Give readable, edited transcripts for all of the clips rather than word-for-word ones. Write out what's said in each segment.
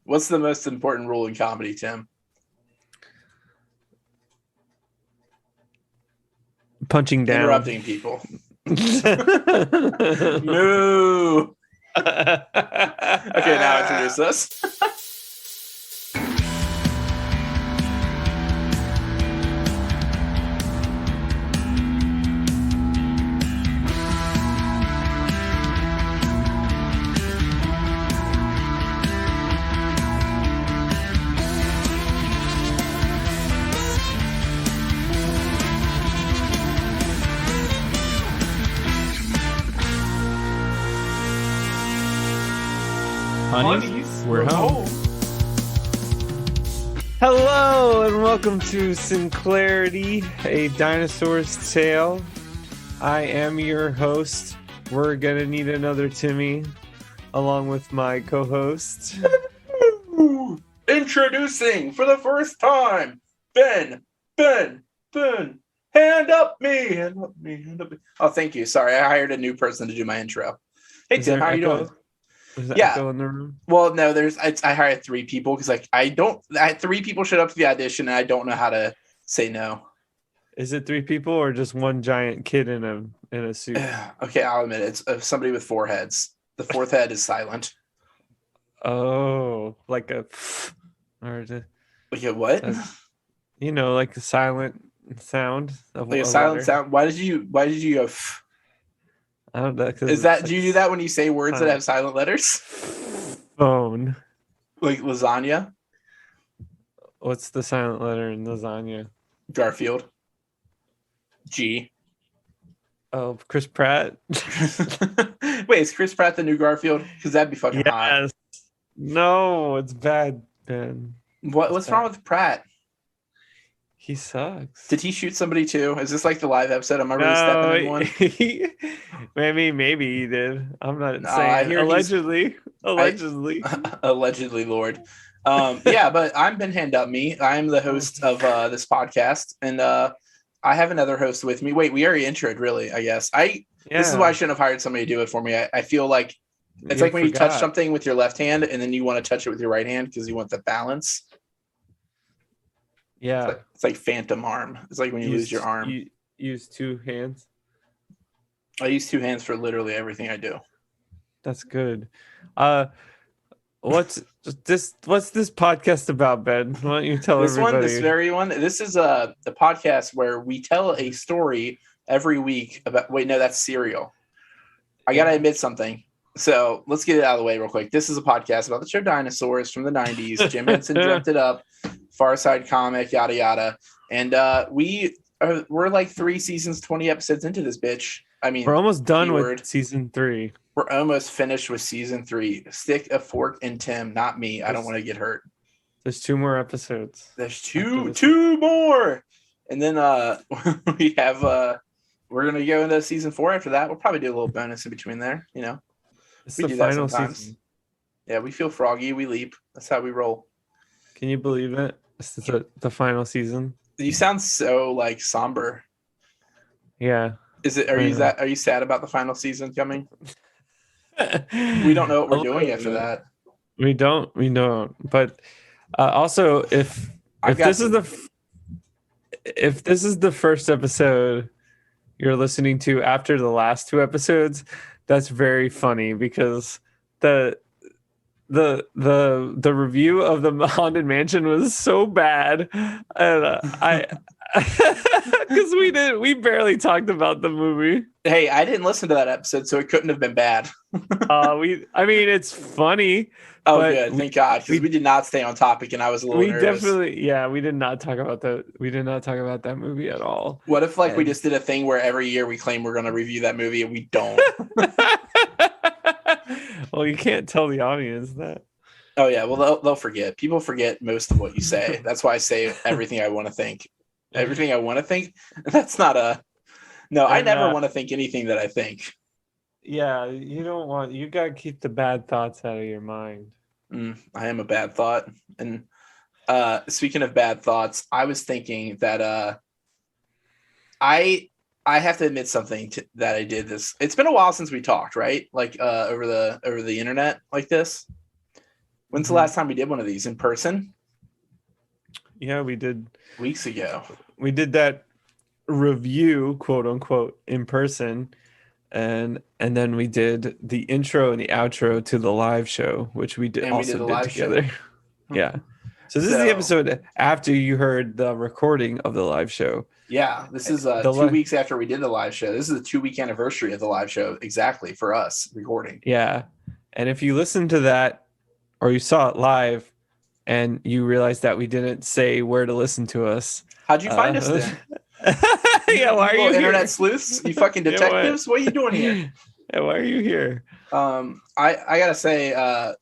What's the most important rule in comedy, Tim? Punching down. Interrupting people. Moo. Okay, now introduce us. Honeys, we're home. Hello and welcome to Sinclarity, a dinosaur's tale. I am your host. We're gonna need another Timmy, along with my co-host. Introducing for the first time, Ben. Hand up me. Oh, thank you. Sorry, I hired a new person to do my intro. Hey, Tim, how are you doing? Is that echo in the room? Well, no, I hired 3 people because I had 3 people showed up to the audition and I don't know how to say no. Is it 3 people or just one giant kid in a suit? Okay, I'll admit it. It's somebody with 4 heads. The 4th head is silent. Oh, like a Like a what? Like a silent sound of like a silent letter. sound. Why did you go? I don't know. Do you do that when you say words that have silent letters? Phone. Like lasagna? What's the silent letter in lasagna? Garfield. G. Oh, Chris Pratt. Wait, is Chris Pratt the new Garfield? Because that'd be fucking hot. No, it's bad, Ben. What's wrong with Pratt? He sucks. Did he shoot somebody too? Is this like the live episode? Am I really stepping in one? Maybe he did. I'm not saying. Allegedly. Allegedly, Lord. Yeah, but I'm Ben Hand Up Me. I'm the host of this podcast, and I have another host with me. Wait, we already introed, really? I guess This is why I shouldn't have hired somebody to do it for me. I feel like it's like when you touch something with your left hand, and then you want to touch it with your right hand because you want the balance. Yeah, it's like phantom arm. It's like when you lose your arm. You use 2 hands. I use 2 hands for literally everything I do. That's good. What's this podcast about, Ben? Why don't you tell everybody? This is the podcast where we tell a story every week about. Wait, no, that's Serial. I gotta admit something. So let's get it out of the way real quick. This is a podcast about the show Dinosaurs from the 90s. Jim Henson dreamt it up. Far Side comic, yada yada. And we're like 3 seasons, 20 episodes into this bitch. I mean, we're almost done with season 3. We're almost finished with season 3. Stick a fork in Tim, not me. I don't want to get hurt. There's 2 more episodes. There's two more. And then we have we're gonna go into season 4 after that. We'll probably do a little bonus in between there, It's the final season. Yeah, we feel froggy, we leap. That's how we roll. Can you believe it? This is the final season. You sound so like somber. Yeah. Is it? Are you sad about the final season coming? We don't know what we're doing after that. We don't. But also, if this is the first episode you're listening to after the last 2 episodes, that's very funny because the review of the Haunted Mansion was so bad, and because we barely talked about the movie. Hey, I didn't listen to that episode, so it couldn't have been bad. It's funny. Oh, good, thank God, because we did not stay on topic, and I was a little nervous. We did not talk about that movie at all. What if we just did a thing where every year we claim we're going to review that movie and we don't? Well, you can't tell the audience that. Oh yeah, well they'll forget. People forget most of what you say. That's why I say everything I want to think. Everything I want to think. That's not a. No, I never want to think anything that I think. Yeah, you gotta keep the bad thoughts out of your mind. I am a bad thought. And speaking of bad thoughts, I was thinking that I have to admit something that I did this. It's been a while since we talked, right? Like over the internet like this. When's the last time we did one of these in person? Yeah, we did weeks ago. We did that review, quote unquote, in person, and then we did the intro and the outro to the live show, which we did And we also did a did live together. show. Yeah. So this is the episode after you heard the recording of the live show. Yeah, this is 2 weeks after we did the live show. This is the 2-week anniversary of the live show, exactly, for us recording. Yeah. And if you listen to that or you saw it live and you realized that we didn't say where to listen to us. How'd you find us then? Yeah, why are you internet here? sleuths? You fucking detectives? What are you doing here? Yeah, why are you here? I gotta say,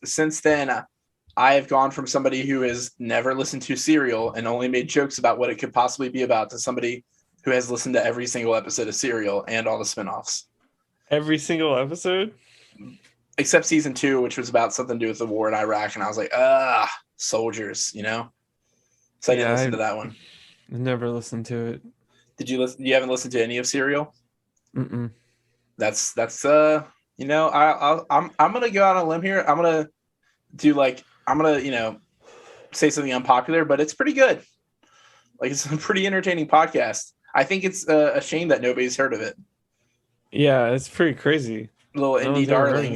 since then, I have gone from somebody who has never listened to Serial and only made jokes about what it could possibly be about to somebody who has listened to every single episode of Serial and all the spinoffs. Every single episode? Except season 2, which was about something to do with the war in Iraq. And I was like, soldiers, you know? So I didn't listen to that one. Never listened to it. Did you listen? You haven't listened to any of Serial? Mm-mm. That's you know, I'm gonna go out on a limb here. I'm gonna say something unpopular, but it's pretty good. Like, it's a pretty entertaining podcast. I think it's a shame that nobody's heard of it. Yeah, it's pretty crazy. Little indie darling.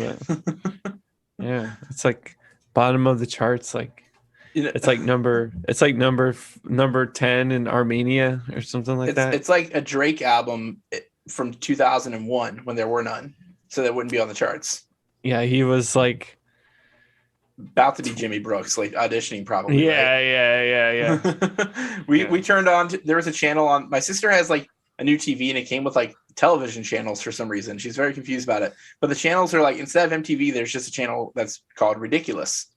Yeah, it's like bottom of the charts. Like, it's like number 10 in Armenia or something like that. It's like a Drake album from 2001 when there were none, so that wouldn't be on the charts. Yeah, he was like about to be Jimmy Brooks, like auditioning probably. Yeah. We turned on. There was a channel on. My sister has like a new TV, and it came with like television channels for some reason. She's very confused about it. But the channels are like, instead of MTV, there's just a channel that's called Ridiculousness.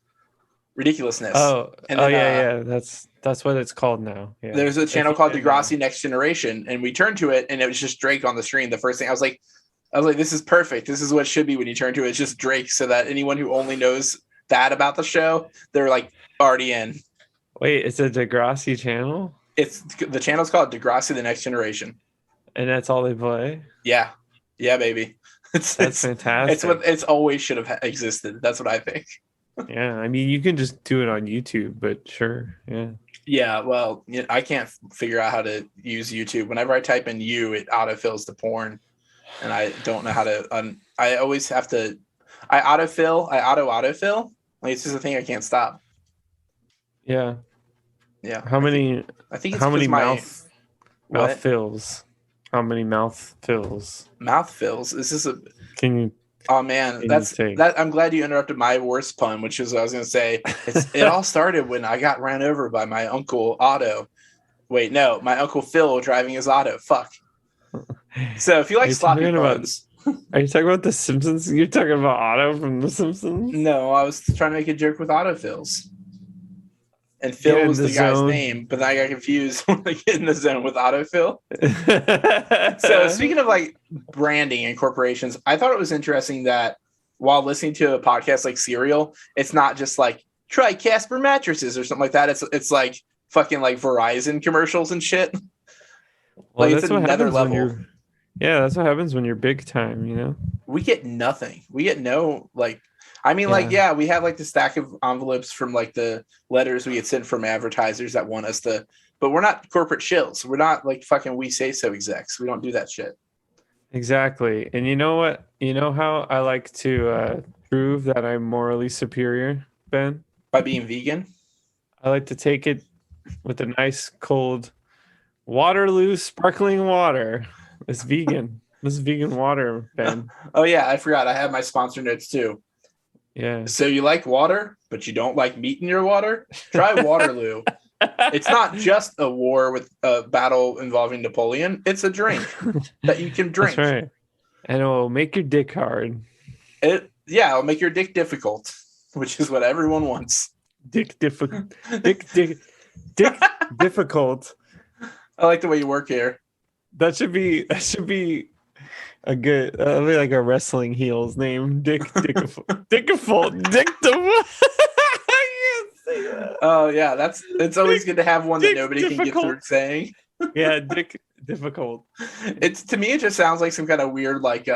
Yeah. That's what it's called now. Yeah. There's a channel called Degrassi Next Generation, and we turned to it, and it was just Drake on the screen. The first thing I was like, this is perfect. This is what it should be when you turn to it. It's just Drake, so that anyone who only knows that about the show, they're like already in. Wait, it's a Degrassi channel? The channel's called Degrassi The Next Generation. And that's all they play? Yeah, baby. That's fantastic. It's always should have existed. That's what I think. Yeah, I mean, you can just do it on YouTube, but sure, yeah. Yeah, well, I can't figure out how to use YouTube. Whenever I type in "you," it autofills the porn, and I don't know how to. I always have to. I autofill. Like, it's just a thing I can't stop. Yeah. Yeah. How many? I think it's how many mouth fills? How many mouth fills? Mouth fills. Is this a? Can you? Oh man, that. I'm glad you interrupted my worst pun, which is what I was going to say. It all started when I got ran over by my uncle Otto. Wait, no, my uncle Phil driving his auto. Fuck. So if you like sloppy puns. Are you talking about The Simpsons? You're talking about Otto from The Simpsons? No, I was trying to make a joke with autofills. And Phil was the guy's name, but then I got confused when I get in the zone with autofill. So speaking of like branding and corporations, I thought it was interesting that while listening to a podcast like Serial, it's not just like try Casper mattresses or something like that. It's like fucking like Verizon commercials and shit. Well, like, it's another level. Yeah, that's what happens when you're big time, you know? We get nothing. We get no, like, I mean, we have like the stack of envelopes from like the letters we get sent from advertisers that want us to, but we're not corporate shills. We're not like fucking We Say So execs. We don't do that shit. Exactly. And you know what? You know how I like to prove that I'm morally superior, Ben? By being vegan? I like to take it with a nice cold Waterloo sparkling water. It's vegan. This is vegan water, Ben. Oh yeah, I forgot. I have my sponsor notes too. Yeah. So you like water, but you don't like meat in your water? Try Waterloo. It's not just a war with a battle involving Napoleon. It's a drink that you can drink. That's right. And it will make your dick hard. It'll make your dick difficult, which is what everyone wants. Dick difficult. Dick difficult. I like the way you work here. That should be a good, be like a wrestling heel's name. Dickiful. I can't say that. Oh yeah, it's always good to have one that nobody can get through saying. Yeah, Dick difficult. To me it just sounds like some kind of weird like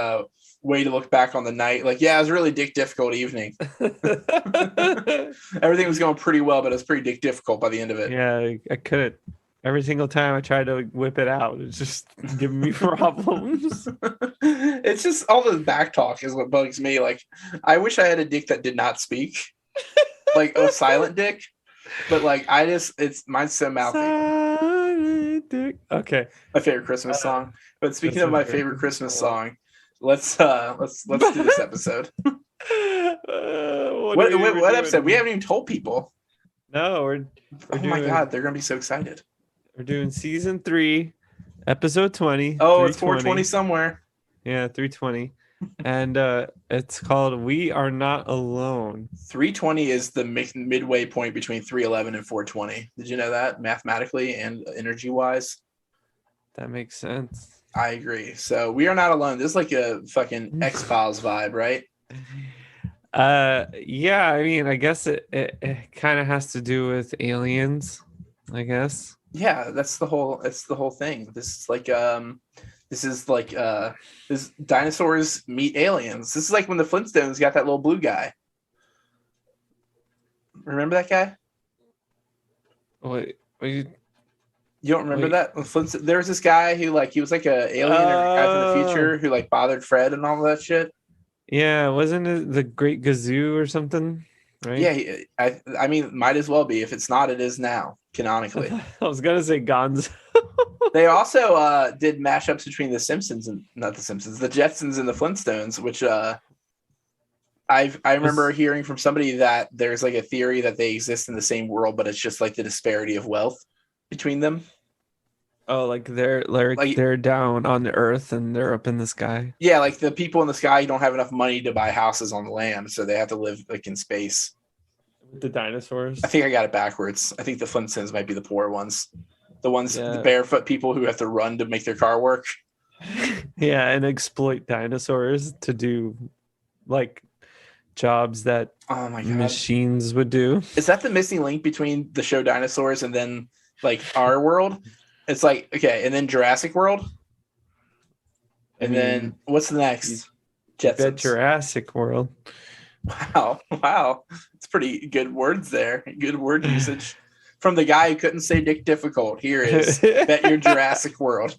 way to look back on the night. Like, yeah, it was a really dick difficult evening. Everything was going pretty well, but it was pretty dick difficult by the end of it. Yeah, I couldn't. Every single time I tried to whip it out, it's just giving me problems. It's just all the back talk is what bugs me. Like, I wish I had a dick that did not speak, like a silent dick. But like, mine's so mouthy. Silent dick. Okay, My favorite Christmas song. But speaking of my favorite Christmas song, let's do this episode. What episode? We haven't even told people. No, we're oh my god, they're gonna be so excited. We're doing season 3, episode 20. Oh, it's 420 somewhere. Yeah, 320. And it's called We Are Not Alone. 320 is the midway point between 311 and 420. Did you know that mathematically and energy wise? That makes sense. I agree. So We Are Not Alone. This is like a fucking X-Files vibe, right? Yeah, I mean, I guess it kind of has to do with aliens, I guess. Yeah, that's the whole thing. This dinosaurs meet aliens. This is like when the Flintstones got that little blue guy. Remember that guy? Wait, you don't remember that? There was this guy who he was like a alien or a guy from the future who like bothered Fred and all that shit. Yeah, wasn't it the Great Gazoo or something? Right? Yeah, I mean, might as well be. If it's not, it is now, canonically. I was gonna say Gonzo. They also did mashups between the Simpsons and not the Simpsons, the Jetsons and the Flintstones, which I remember hearing from somebody that there's like a theory that they exist in the same world, but it's just like the disparity of wealth between them. Oh, like they're down on the earth and they're up in the sky. Yeah, like the people in the sky don't have enough money to buy houses on the land, so they have to live like in space. With the dinosaurs? I think I got it backwards. I think the Flintstones might be the poor ones. The barefoot people who have to run to make their car work. Yeah, and exploit dinosaurs to do like jobs that machines would do. Is that the missing link between the show Dinosaurs and then like our world? It's like, okay, and then Jurassic World? And then what's the next? Jetsons. Jurassic World. Wow. It's pretty good words there. Good word usage. From the guy who couldn't say dick difficult. Here is Bet Your Jurassic World.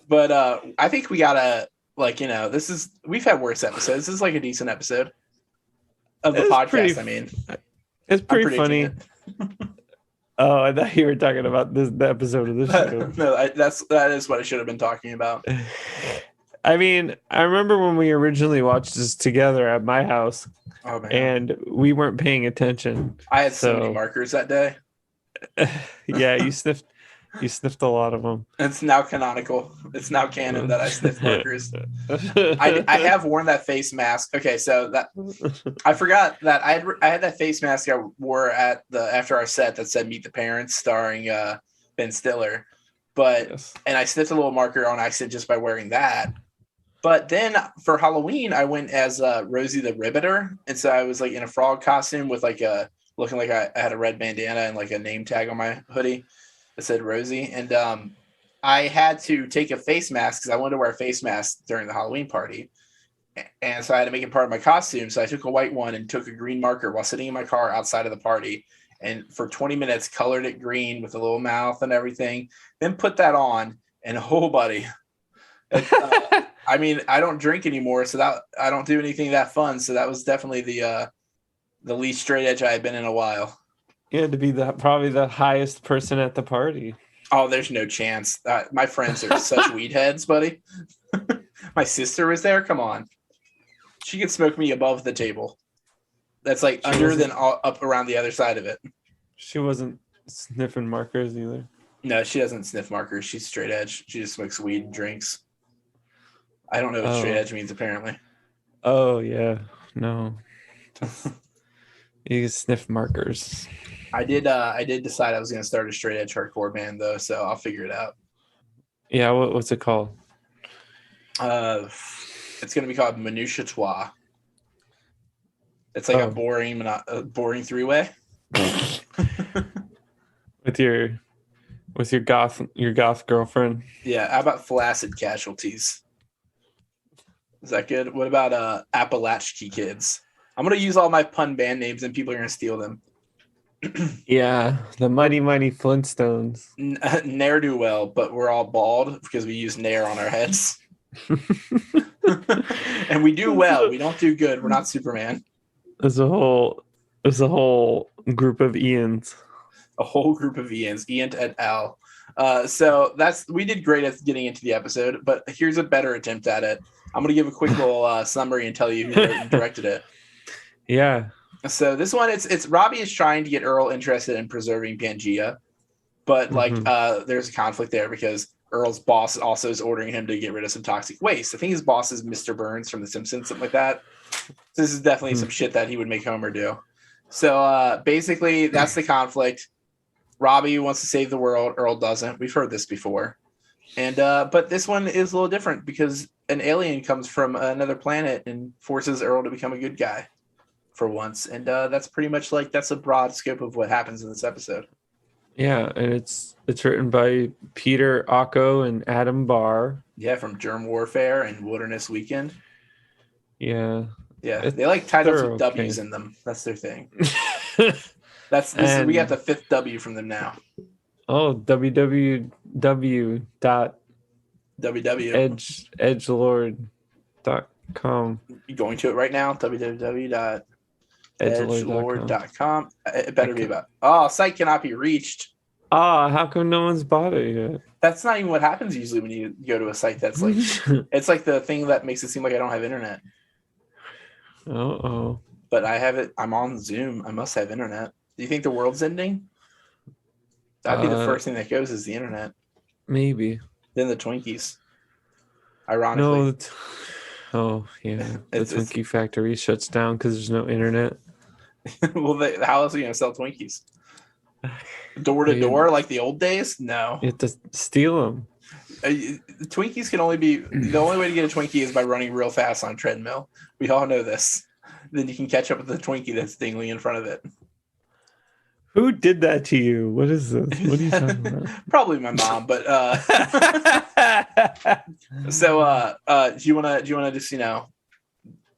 But I think we gotta we've had worse episodes. This is like a decent episode of the podcast. It's pretty funny. Oh, I thought you were talking about the episode of this show. No, that is what I should have been talking about. I mean, I remember when we originally watched this together at my house, and we weren't paying attention. I had so many markers that day. Yeah, you sniffed a lot of them. It's now canonical. It's now canon that I sniff markers. I have worn that face mask. Okay, so that I forgot that I had that face mask I wore after our set that said "Meet the Parents" starring Ben Stiller, and I sniffed a little marker on accident just by wearing that. But then for Halloween, I went as Rosie the Riveter, and so I was like in a frog costume with like looking like I had a red bandana and like a name tag on my hoodie that said Rosie, and I had to take a face mask because I wanted to wear a face mask during the Halloween party, and so I had to make it part of my costume. So I took a white one and took a green marker while sitting in my car outside of the party, and for 20 minutes colored it green with a little mouth and everything. Then put that on, and oh, buddy. I mean, I don't drink anymore, so that I don't do anything that fun. So that was definitely the least straight edge I had been in a while. You had to be probably the highest person at the party. Oh, there's no chance. My friends are such weed heads, buddy. My sister was there. Come on, she could smoke me above the table. That's like then up around the other side of it. She wasn't sniffing markers either. No, she doesn't sniff markers. She's straight edge. She just smokes weed and drinks. I don't know what straight edge means, apparently. Oh, yeah. No. You can sniff markers. I did decide I was going to start a straight edge hardcore band, though, so I'll figure it out. Yeah, what's it called? It's going to be called Minutia Trois. It's like a boring three-way. With your goth girlfriend. Yeah, how about Flaccid Casualties? Is that good? What about Appalachia Kids? I'm gonna use all my pun band names and people are gonna steal them. Yeah, the Mighty Mighty Flintstones. Ne'er do well, but we're all bald because we use Nair on our heads. And we do well. We don't do good. We're not Superman. There's a whole group of Ians. A whole group of Ians, Ian et al. So we did great at getting into the episode, but here's a better attempt at it. I'm gonna give a quick little summary and tell you who wrote and directed it. Yeah. So this one, it's Robbie is trying to get Earl interested in preserving Pangea, but there's a conflict there because Earl's boss also is ordering him to get rid of some toxic waste. I think his boss is Mr. Burns from The Simpsons, something like that. So this is definitely some shit that he would make Homer do. So basically, that's the conflict. Robbie wants to save the world. Earl doesn't. We've heard this before. And but this one is a little different because an alien comes from another planet and forces Earl to become a good guy for once. And that's pretty much that's a broad scope of what happens in this episode. Yeah, and it's written by Peter Ocko and Adam Barr. Yeah, from Germ Warfare and Wilderness Weekend. Yeah. Yeah, they like titles with W's in them. That's their thing. We got the 5th W from them now. Oh, www. edgelord.com. You going to it right now? www.edgelord.com. It better be about. Oh, site cannot be reached. How come no one's bought it yet? That's not even what happens usually when you go to a site that's like it's like the thing that makes it seem like I don't have internet. Uh-oh. But I have it. I'm on Zoom. I must have internet. Do you think the world's ending? That'd be the first thing that goes is the internet. Maybe. Then the Twinkies. Ironically. No. Yeah. The Twinkie factory shuts down because there's no internet. Well, how else are you going to sell Twinkies? Door to door like the old days? No. You have to steal them. Twinkies can only be... The only way to get a Twinkie is by running real fast on a treadmill. We all know this. Then you can catch up with the Twinkie that's dingling in front of it. Who did that to you? What is this? What are you talking about? Probably my mom, but so do you wanna just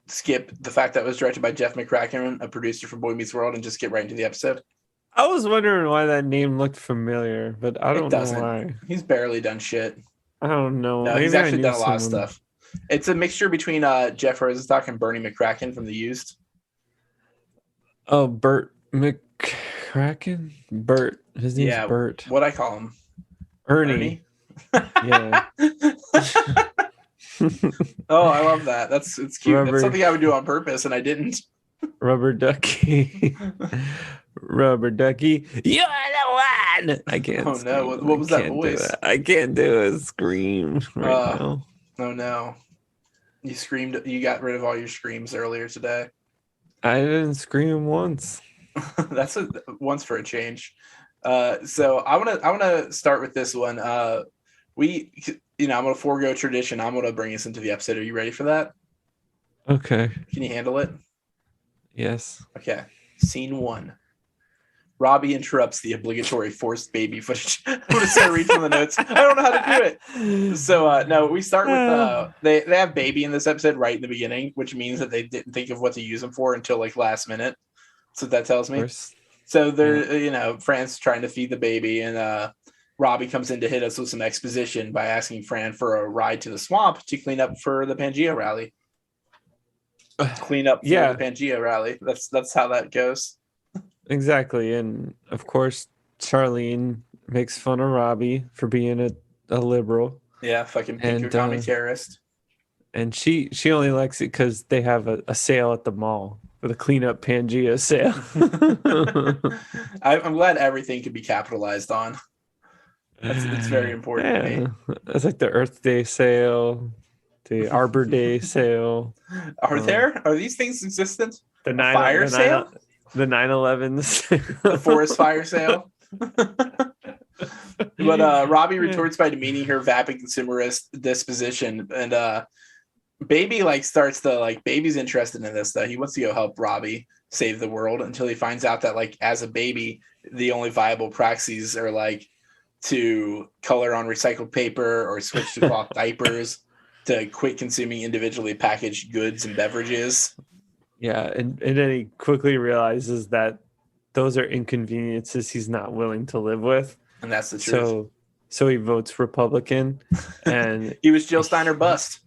skip the fact that it was directed by Jeff McCracken, a producer from Boy Meets World, and just get right into the episode? I was wondering why that name looked familiar, but I don't know why. He's barely done shit. I don't know. No, he's actually done a lot of stuff. It's a mixture between Jeff Rosenstock and Bernie McCracken from The Used. Oh, Bert McCracken? Bert. His name's Bert. What'd I call him? Ernie. Yeah. Oh, I love that. It's cute. That's something I would do on purpose, and I didn't. Rubber Ducky. Rubber Ducky. You're the one! I can't. Oh, no. What was that voice? I can't do a scream right now. Oh, no. You screamed. You got rid of all your screams earlier today. I didn't scream once. That's once for a change. So I want to start with this one. I'm going to forego tradition. I'm going to bring us into the episode. Are you ready for that? Okay. Can you handle it? Yes. Okay. Scene 1. Robbie interrupts the obligatory forced baby footage. I'm going to start reading from the notes. I don't know how to do it. So, no, we start with, they have baby in this episode right in the beginning, which means that they didn't think of what to use them for until last minute. So that tells me. So they're, Fran's trying to feed the baby, and Robbie comes in to hit us with some exposition by asking Fran for a ride to the swamp to clean up for the Pangea rally. The Pangea rally. That's how that goes. Exactly. And of course, Charlene makes fun of Robbie for being a liberal. Yeah, fucking pink comic terrorist. And she only likes it because they have a sale at the mall. For the cleanup Pangea sale. I'm glad everything could be capitalized on. It's very important to me. It's like the Earth Day sale, the Arbor Day sale. Are these things existent? The fire sale? The 9/11 The forest fire sale? But Robbie retorts by demeaning her vapid consumerist disposition, and Baby starts to Baby's interested in this though. He wants to go help Robbie save the world until he finds out that as a baby, the only viable praxis are to color on recycled paper or switch to cloth diapers. to quit consuming individually packaged goods and beverages. Yeah, and then he quickly realizes that those are inconveniences he's not willing to live with. And that's the truth. So he votes Republican, and he was Jill Steiner bust.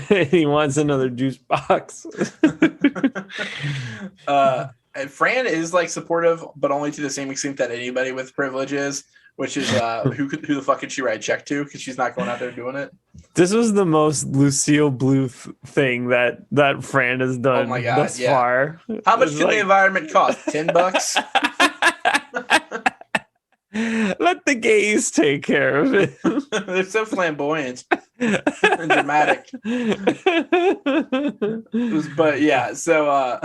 He wants another juice box. Fran is like supportive, but only to the same extent that anybody with privilege is, which is who the fuck could she write a check to? Because she's not going out there doing it. This was the most Lucille Bluth thing that Fran has done thus far. How much can the environment cost? $10? Let the gays take care of it. They're so flamboyant and dramatic. But yeah, so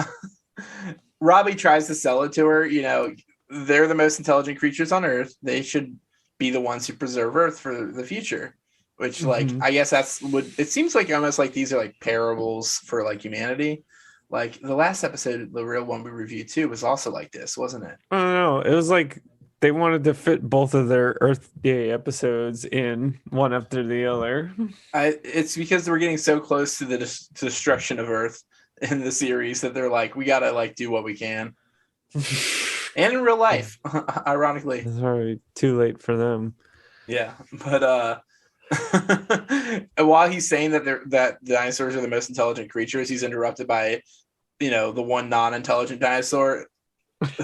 Robbie tries to sell it to her. You know, they're the most intelligent creatures on Earth. They should be the ones who preserve Earth for the future. Which, like, I guess that's what it seems like. Almost like these are like parables for like humanity. Like the last episode, the real one we reviewed too, was also like this, wasn't it? I don't know. It was like they wanted to fit both of their Earth Day episodes in one after the other. It's because we're getting so close to the destruction of Earth in the series that they're like, we gotta like do what we can. And in real life, ironically, it's already too late for them. Yeah, but while he's saying that dinosaurs are the most intelligent creatures, he's interrupted by, you know, the one non-intelligent dinosaur.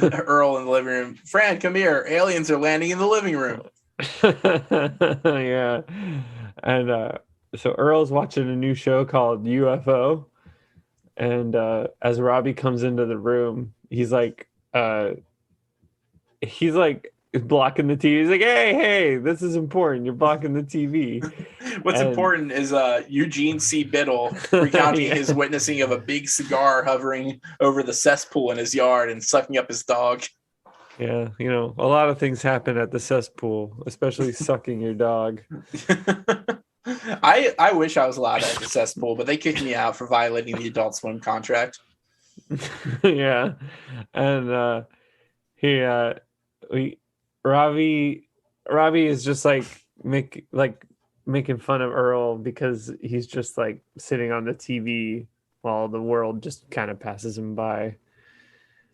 Earl in the living room. Fran, come here. Aliens are landing in the living room. Yeah. And so Earl's watching a new show called UFO. And as Robbie comes into the room, he's like blocking the TV. He's like, hey, this is important. You're blocking the TV. What's important is Eugene C. Biddle recounting his witnessing of a big cigar hovering over the cesspool in his yard and sucking up his dog. Yeah, you know, a lot of things happen at the cesspool, especially sucking your dog. I wish I was allowed at the cesspool, but they kicked me out for violating the Adult Swim contract. Yeah, and Robbie is just making fun of Earl because he's just like sitting on the TV while the world just kind of passes him by.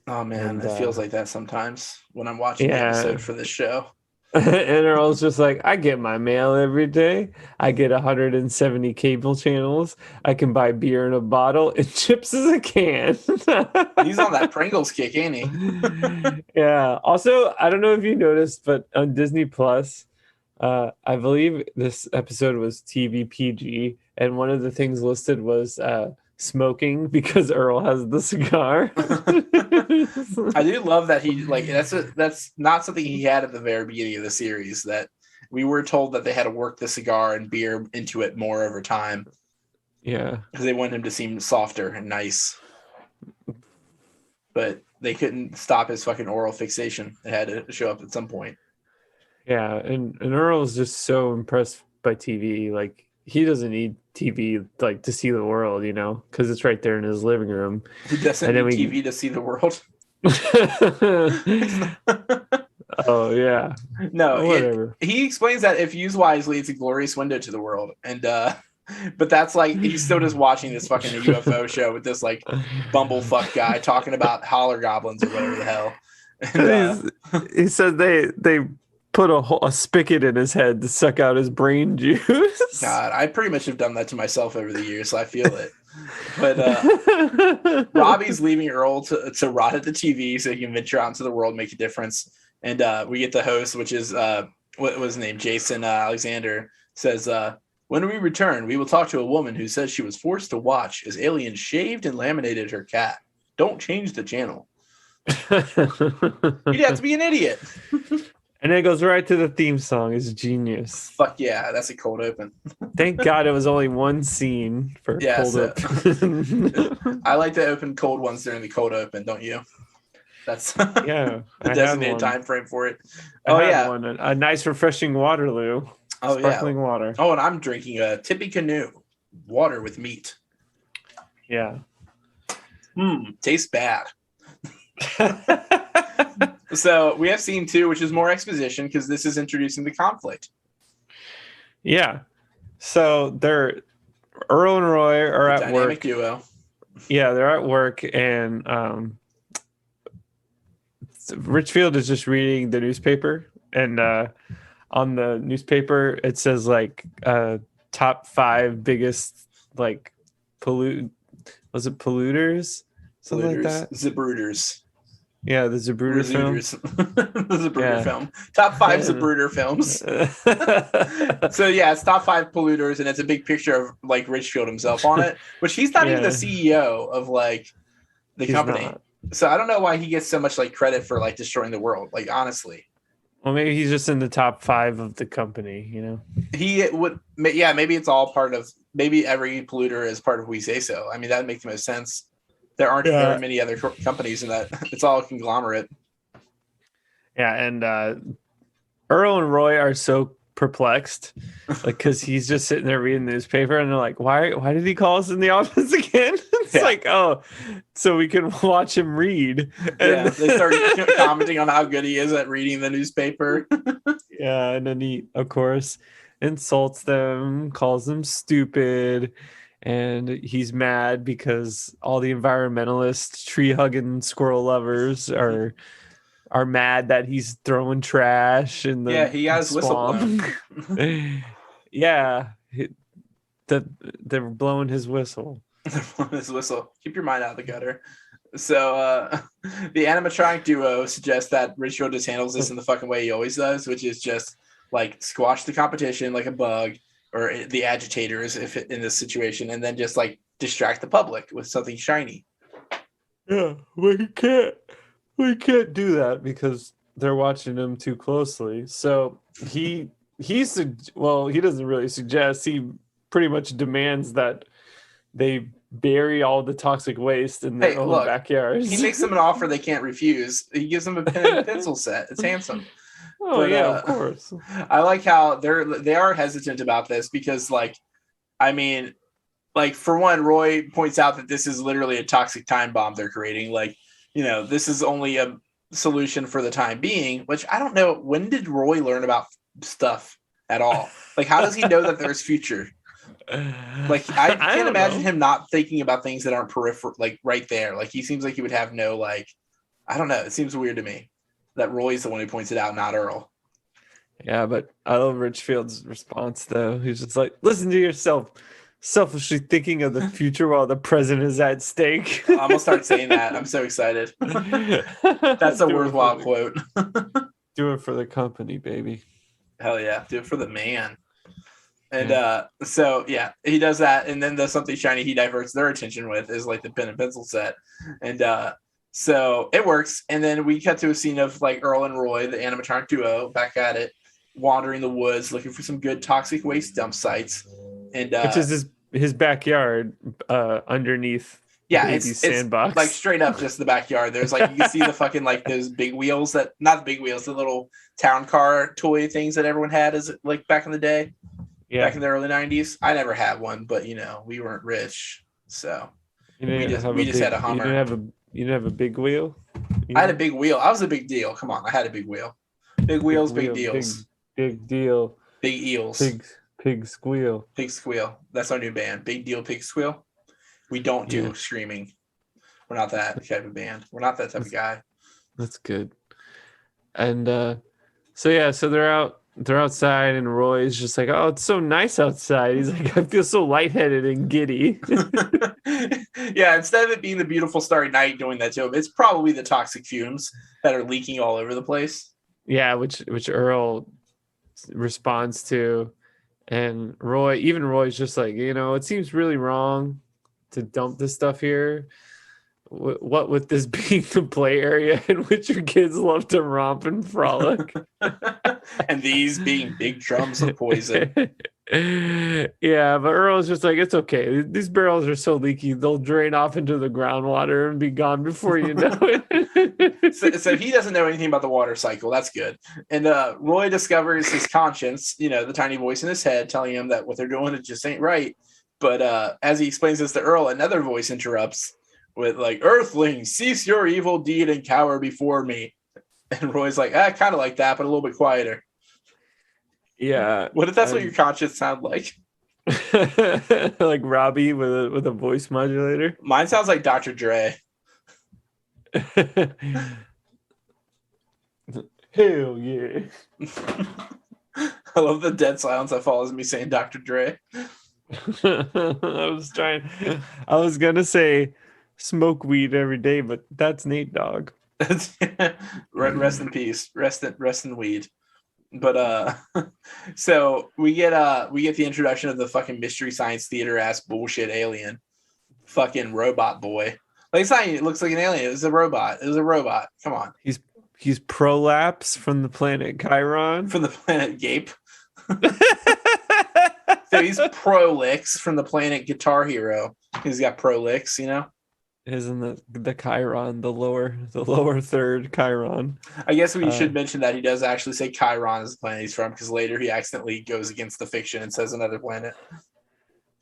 Oh man, it feels like that sometimes when I'm watching the episode for this show. And Earl's just like, I get my mail every day. I get 170 cable channels. I can buy beer in a bottle and chips as a can. He's on that Pringles kick, ain't he? Yeah. Also, I don't know if you noticed, but on Disney Plus, I believe this episode was TV PG, and one of the things listed was smoking because Earl has the cigar. I do love that he that's not something he had at the very beginning of the series, that we were told that they had to work the cigar and beer into it more over time. Yeah, because they wanted him to seem softer and nice, but they couldn't stop his fucking oral fixation. It had to show up at some point. Yeah, and Earl's just so impressed by TV. Like, he doesn't need TV like to see the world, you know, because it's right there in his living room. He doesn't need TV to see the world. Oh yeah. No, whatever. He explains that if used wisely, it's a glorious window to the world. And but that's like, he's still just watching this fucking UFO show with this like bumblefuck guy talking about holler goblins or whatever the hell. And, he said they put a spigot in his head to suck out his brain juice. God, I pretty much have done that to myself over the years, so I feel it. But Robbie's leaving Earl to rot at the TV so he can venture out into the world and make a difference. And we get the host, which is what was his name? Jason Alexander, says, when we return, we will talk to a woman who says she was forced to watch as aliens shaved and laminated her cat. Don't change the channel. You'd have to be an idiot. And it goes right to the theme song. It's genius. Fuck yeah, that's a cold open. Thank God it was only one scene for cold open. I like to open cold ones during the cold open, don't you? That's the designated time frame for it. A nice refreshing Waterloo. Sparkling water. Oh, and I'm drinking a Tippy Canoe water with meat. Yeah. Tastes bad. So we have scene 2, which is more exposition because this is introducing the conflict. Yeah. So Earl and Roy are The at dynamic work. duo. Yeah, they're at work, and Richfield is just reading the newspaper, and on the newspaper it says like top 5 biggest like polluters, something like that. Zabruders. Yeah, the Zabruder film. The Zabruder film. Top 5 Zabruder films. So yeah, it's top 5 polluters, and it's a big picture of like Richfield himself on it, which he's not even the CEO of like the company. Not. So I don't know why he gets so much like credit for like destroying the world. Like honestly. Well, maybe he's just in the top 5 of the company, you know. He would, yeah. Maybe it's all part of. Maybe every polluter is part of We Say So. I mean, that would make the most sense. There aren't very many other companies in that. It's all a conglomerate. Yeah, and Earl and Roy are so perplexed, like, because he's just sitting there reading the newspaper, and they're like, "Why did he call us in the office again?" It's like, oh, so we can watch him read. And they start commenting on how good he is at reading the newspaper. Yeah, and then he, of course, insults them, calls them stupid. And he's mad because all the environmentalist, tree-hugging squirrel lovers are mad that he's throwing trash in the he got his whistle blown. Yeah, they're blowing his whistle. His whistle. Keep your mind out of the gutter. So the animatronic duo suggests that Richfield just handles this in the fucking way he always does, which is just like squash the competition like a bug, or the agitators in this situation, and then just like distract the public with something shiny. Yeah, we can't do that because they're watching him too closely. So he doesn't really suggest. He pretty much demands that they bury all the toxic waste in their own backyards. He makes them an offer they can't refuse. He gives them a pen and pencil set. It's handsome. Oh, but, yeah, of course. I like how they are hesitant about this because, like, I mean, like, for one, Roy points out that this is literally a toxic time bomb they're creating. Like, you know, this is only a solution for the time being, which I don't know. When did Roy learn about stuff at all? Like, how does he know that there's future? Like, I can't imagine him not thinking about things that aren't peripheral, like right there. Like, he seems like he would have no, like, I don't know. It seems weird to me that Roy's the one who points it out, not Earl. Yeah, but I love Richfield's response, though. He's just like, listen to yourself, selfishly thinking of the future while the present is at stake. I'm going to start saying that. I'm so excited. That's a worthwhile quote. Do it for the company, baby. Hell yeah. Do it for the man. And so, yeah, he does that. And then the something shiny he diverts their attention with is like the pen and pencil set. And so it works. And then we cut to a scene of like Earl and Roy, the animatronic duo, back at it, wandering the woods, looking for some good toxic waste dump sites. And which is his backyard underneath it's sandbox. Like straight up just the backyard. There's like, you can see the fucking like those big wheels that, not the big wheels, the little town car toy things that everyone had as like back in the day. Yeah. Back in the early 90s. I never had one, but you know, we weren't rich. So we just had a Hummer. You didn't have a big wheel? I had a big wheel. I was a big deal. Come on, I had a big wheel. Big wheels, big deals. Big deal. Big eels. Pig squeal. Pig squeal. That's our new band. Big deal, pig squeal. We don't do screaming. We're not that type of band. We're not that type of guy. That's good. And so they're outside, and Roy's just like, oh, it's so nice outside. He's like, I feel so lightheaded and giddy. Yeah, instead of it being the beautiful starry night doing that to him, it's probably the toxic fumes that are leaking all over the place. Yeah, which Earl responds to. And Roy's just like, you know, it seems really wrong to dump this stuff here. What with this being the play area in which your kids love to romp and frolic. And these being big drums of poison. Yeah, but Earl's just like, it's okay. These barrels are so leaky, they'll drain off into the groundwater and be gone before you know it. So he doesn't know anything about the water cycle. That's good. And Roy discovers his conscience, you know, the tiny voice in his head telling him that what they're doing, it just ain't right. But as he explains this to Earl, another voice interrupts with like, Earthling, cease your evil deed and cower before me. And Roy's like, kind of like that, but a little bit quieter. Yeah. What if that's what your conscience sound like? Like Robbie with a voice modulator. Mine sounds like Dr. Dre. Hell yeah. I love the dead silence that follows me saying Dr. Dre. I was gonna say smoke weed every day, but that's Nate Dogg. Rest in peace. Rest in weed. But so we get the introduction of the fucking Mystery Science Theater ass bullshit alien, fucking robot boy. Like, it's not even, it looks like an alien. It was a robot. Come on. He's Prolapse from the planet Chiron. From the planet Gape. So he's Prolix from the planet Guitar Hero. He's got Prolix, you know? Isn't the Chiron, the lower third Chiron. I guess we should mention that he does actually say Chiron is the planet he's from, because later he accidentally goes against the fiction and says another planet.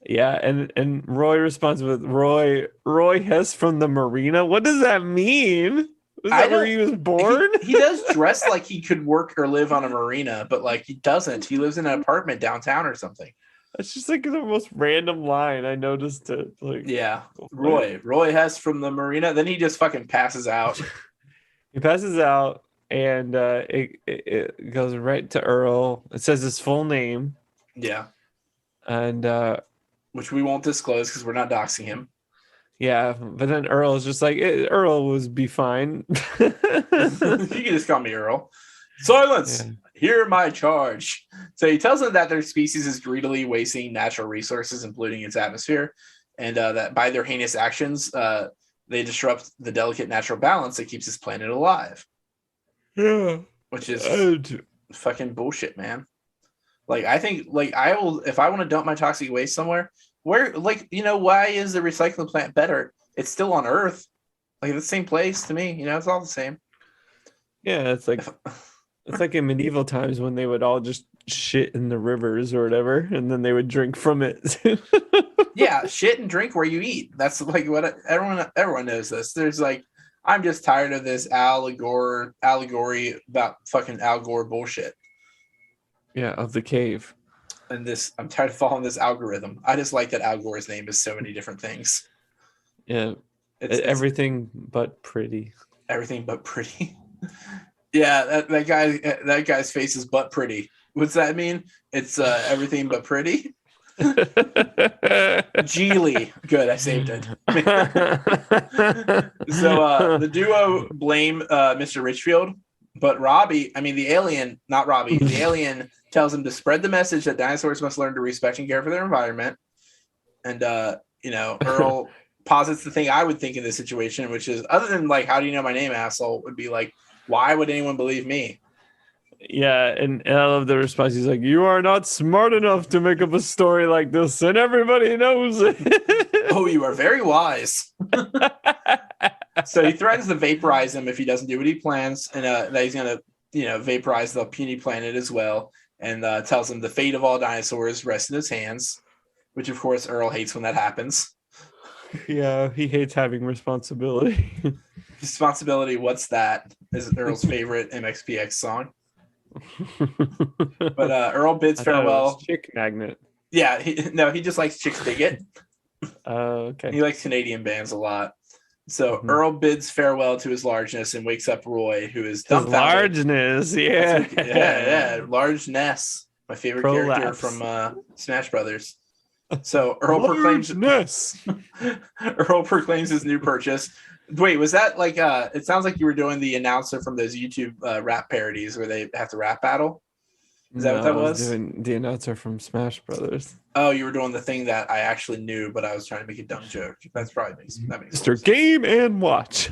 Yeah, and Roy responds with Roy Hess from the Marina. What does that mean? Is that where he was born? He does dress like he could work or live on a marina, but like he doesn't. He lives in an apartment downtown or something. That's just like the most random line. I noticed it. Like, yeah, Roy Hess from the marina. Then he just fucking passes out. He passes out, and it goes right to Earl. It says his full name. Yeah, and which we won't disclose because we're not doxing him. Yeah, but then Earl is just like, Earl would be fine. You can just call me Earl. Silence! Yeah. Hear my charge. So he tells them that their species is greedily wasting natural resources and polluting its atmosphere, and that by their heinous actions, they disrupt the delicate natural balance that keeps this planet alive. Yeah. Which is fucking bullshit, man. Like, I think, like, I will, if I want to dump my toxic waste somewhere, where, like, you know, why is the recycling plant better? It's still on Earth. Like, the same place to me, you know, it's all the same. Yeah, it's like in medieval times when they would all just shit in the rivers or whatever, and then they would drink from it. Yeah, shit and drink where you eat. That's like what everyone knows this. There's like, I'm just tired of this allegory about fucking Al Gore bullshit. Yeah, of the cave. And this, I'm tired of following this algorithm. I just like that Al Gore's name is so many different things. Yeah, it's everything but pretty. Everything but pretty. Yeah, that guy's face is but pretty. What's that mean? It's everything but pretty. Geely. Good, I saved it. So the duo blame Mr. Richfield, but the alien, not Robbie, the alien tells him to spread the message that dinosaurs must learn to respect and care for their environment. And Earl posits the thing I would think in this situation, which is, other than like, how do you know my name, asshole, would be like, why would anyone believe me? Yeah, and I love the response. He's like, you are not smart enough to make up a story like this, and everybody knows it. Oh, you are very wise. So he threatens to vaporize him if he doesn't do what he plans, and that he's going to, vaporize the puny planet as well, and tells him the fate of all dinosaurs rests in his hands, which, of course, Earl hates when that happens. Yeah, he hates having responsibility. Responsibility, what's that? Is Earl's favorite MXPX song. But Earl bids farewell. Chick magnet. Yeah, he just likes Chick Spigot. Okay. He likes Canadian bands a lot. So Earl bids farewell to his largeness and wakes up Roy, who is dumbfounded. Largeness, yeah. Yeah. Largeness. My favorite character from Smash Brothers. So Earl proclaims his new purchase. Wait, was that like it sounds like you were doing the announcer from those YouTube rap parodies where they have to rap battle? Is that what that was? Doing the announcer from Smash Brothers. Oh, you were doing the thing that I actually knew, but I was trying to make a dumb joke. That's probably that makes Mr. sense. Game and Watch.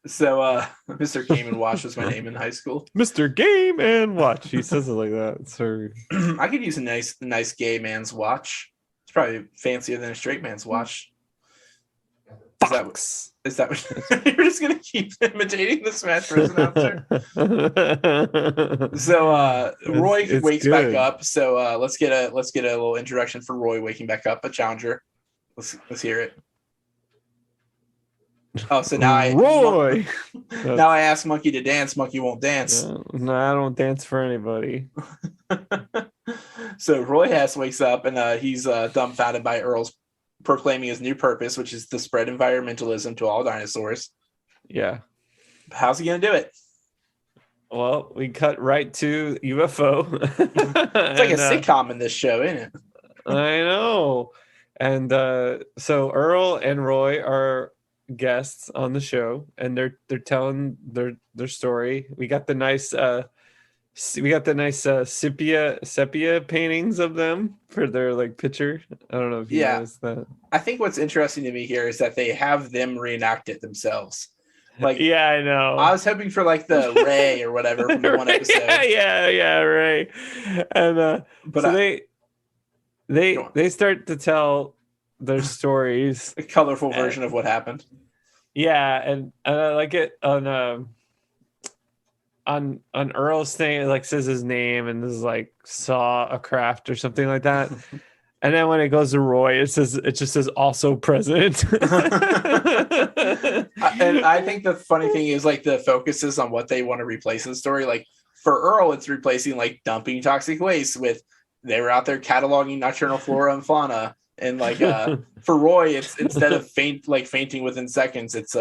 So Mr. Game and Watch was my name in high school. Mr. Game and Watch. He says it like that. So I could use a nice gay man's watch. It's probably fancier than a straight man's watch. Is that what you're just gonna keep imitating the Smash Bros. Announcer? So Roy wakes back up. So let's get a little introduction for Roy waking back up, a challenger. Let's hear it. Oh, so now Roy. Now I ask Monkey to dance. Monkey won't dance. No, I don't dance for anybody. So Roy Hess wakes up and he's dumbfounded by Earl's proclaiming his new purpose, which is to spread environmentalism to all dinosaurs. Yeah. How's he going to do it? Well, we cut right to UFO. It's like a sitcom in this show, isn't it? I know. And so Earl and Roy are guests on the show, and they're telling their story. We got the nice sepia paintings of them for their like picture. I don't know if you noticed that. I think what's interesting to me here is that they have them reenact it themselves. Like, yeah, I know. I was hoping for like the Ray or whatever from the one episode. Yeah, Ray. And but so they start to tell their stories. A colorful version of what happened. Yeah, and I like it on Earl's thing. It like says his name and this is like saw a craft or something like that. And then when it goes to Roy, it just says also present. And I think the funny thing is like the focus is on what they want to replace in the story. Like for Earl, it's replacing like dumping toxic waste with they were out there cataloging nocturnal flora and fauna. And like for Roy, it's instead of fainting within seconds, it's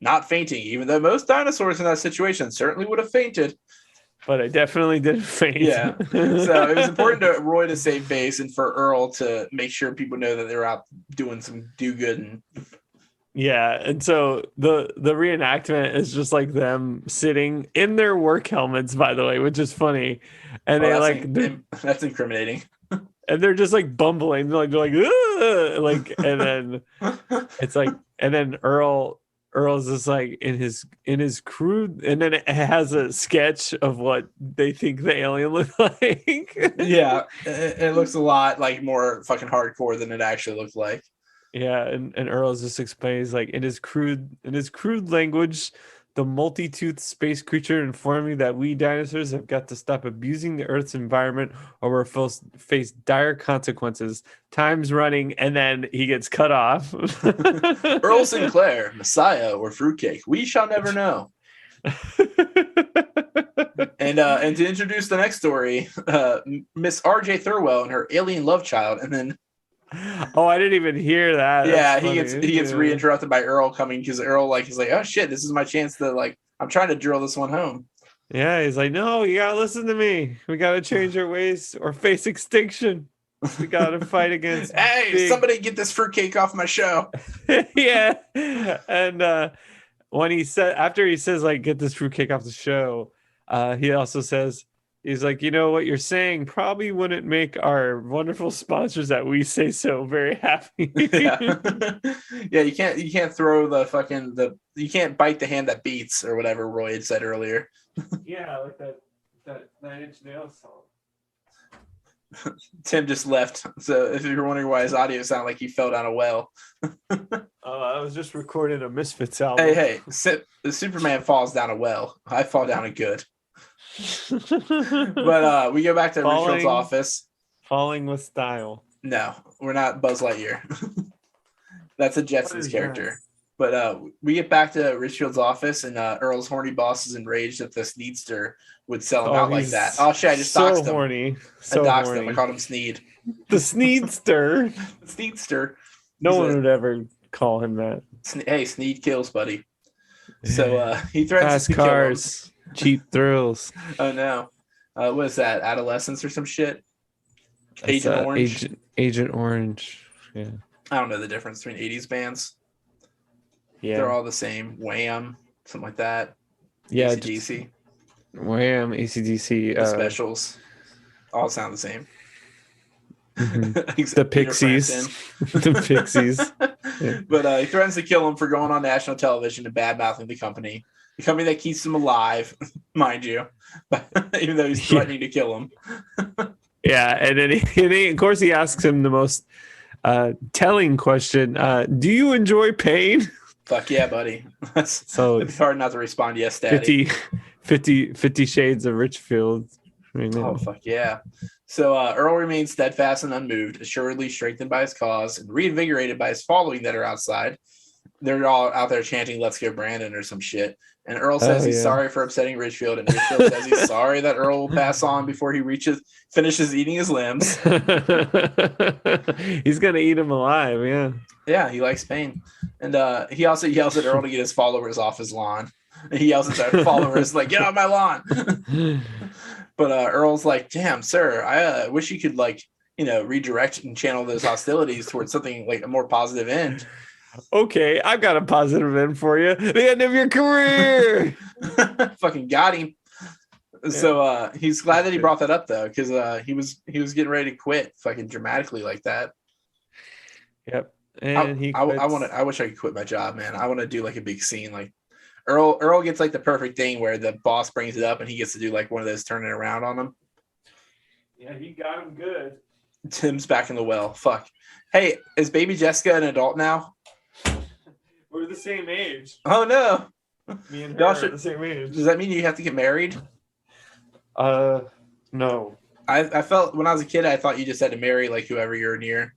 not fainting, even though most dinosaurs in that situation certainly would have fainted. But I definitely didn't faint. Yeah. So it was important to Roy to save face and for Earl to make sure people know that they're out doing some do good. And yeah. And so the reenactment is just like them sitting in their work helmets, by the way, which is funny. And that's incriminating. And they're just like bumbling. They're like, and then it's like, and then Earl's just like in his crude, and then it has a sketch of what they think the alien looks like. Yeah, it looks a lot like more fucking hardcore than it actually looked like. Yeah, and Earl's just explains like in his crude language, the multi-toothed space creature informed me that we dinosaurs have got to stop abusing the Earth's environment or we'll face dire consequences. Time's running, and then he gets cut off. Earl Sinclair, Messiah or fruitcake, we shall never know. And to introduce the next story, Miss R.J. Thurwell and her alien love child, and then I didn't even hear that. Yeah, he gets reinterrupted by Earl coming because Earl he's like, oh shit, this is my chance to I'm trying to drill this one home. Yeah, he's like, no, you gotta listen to me. We gotta change our ways or face extinction. We gotta fight against. Hey, somebody get this fruitcake off my show. Yeah, and when after he says like get this fruitcake off the show, he also says. He's like, you know what you're saying probably wouldn't make our wonderful sponsors that we say so very happy. Yeah, you can't throw you can't bite the hand that beats or whatever Roy had said earlier. Yeah, like that 9 Inch Nails song. Tim just left, so if you're wondering why his audio sounded like he fell down a well. I was just recording a Misfits album. Hey, the Superman falls down a well. I fall down a good. But we go back to Richfield's office. Falling with style. No, we're not Buzz Lightyear. That's a Jetsons character. That? But we get back to Richfield's office, and Earl's horny boss is enraged that the Sneedster would sell him out like that. Oh shit! I just doxed him. Horny. So I doxed him. I called him Sneed. The Sneedster. Sneedster. No one would ever call him that. Hey, Sneed kills, buddy. So he threatens to cars. Kill him. Cheap thrills. Oh no. What is that? Adolescence or some shit? Agent Orange? Agent Orange. Yeah. I don't know the difference between 80s bands. Yeah. They're all the same. Wham, something like that. Yeah. AC/DC. Wham, AC/DC. The Specials. All sound the same. Mm-hmm. The Pixies. The Pixies. Yeah. But he threatens to kill him for going on national television and bad-mouthing the company. The company that keeps him alive, mind you, even though he's threatening to kill him. Yeah, and then he, of course, he asks him the most telling question: do you enjoy pain? Fuck yeah, buddy. So it's hard not to respond. Yes, Daddy. 50 Shades of Richfield. Right now. Oh fuck yeah! So Earl remains steadfast and unmoved, assuredly strengthened by his cause and reinvigorated by his following that are outside. they're all out there chanting "Let's go Brandon" or some shit. And Earl says Oh, he's yeah. sorry for upsetting Richfield, and Richfield says he's sorry that Earl will pass on before he finishes eating his limbs. He's gonna eat him alive. Yeah. Yeah, he likes pain. And he also yells at Earl to get his followers off his lawn. And he yells at their followers like, "Get off my lawn!" But Earl's like, "Damn, sir, I wish you could like, redirect and channel those hostilities towards something like a more positive end." Okay, I've got a positive end for you. The end of your career. Fucking got him. Yeah. So he's glad that he brought that up though, because he was getting ready to quit fucking dramatically like that. Yep. And I wish I could quit my job, man. I want to do like a big scene. Like Earl gets like the perfect thing where the boss brings it up and he gets to do like one of those turning around on him. Yeah, he got him good. Tim's back in the well. Fuck. Hey, is baby Jessica an adult now? We're the same age. Oh no. Me and her are the same age. Does that mean you have to get married? No. I felt when I was a kid, I thought you just had to marry like whoever you're near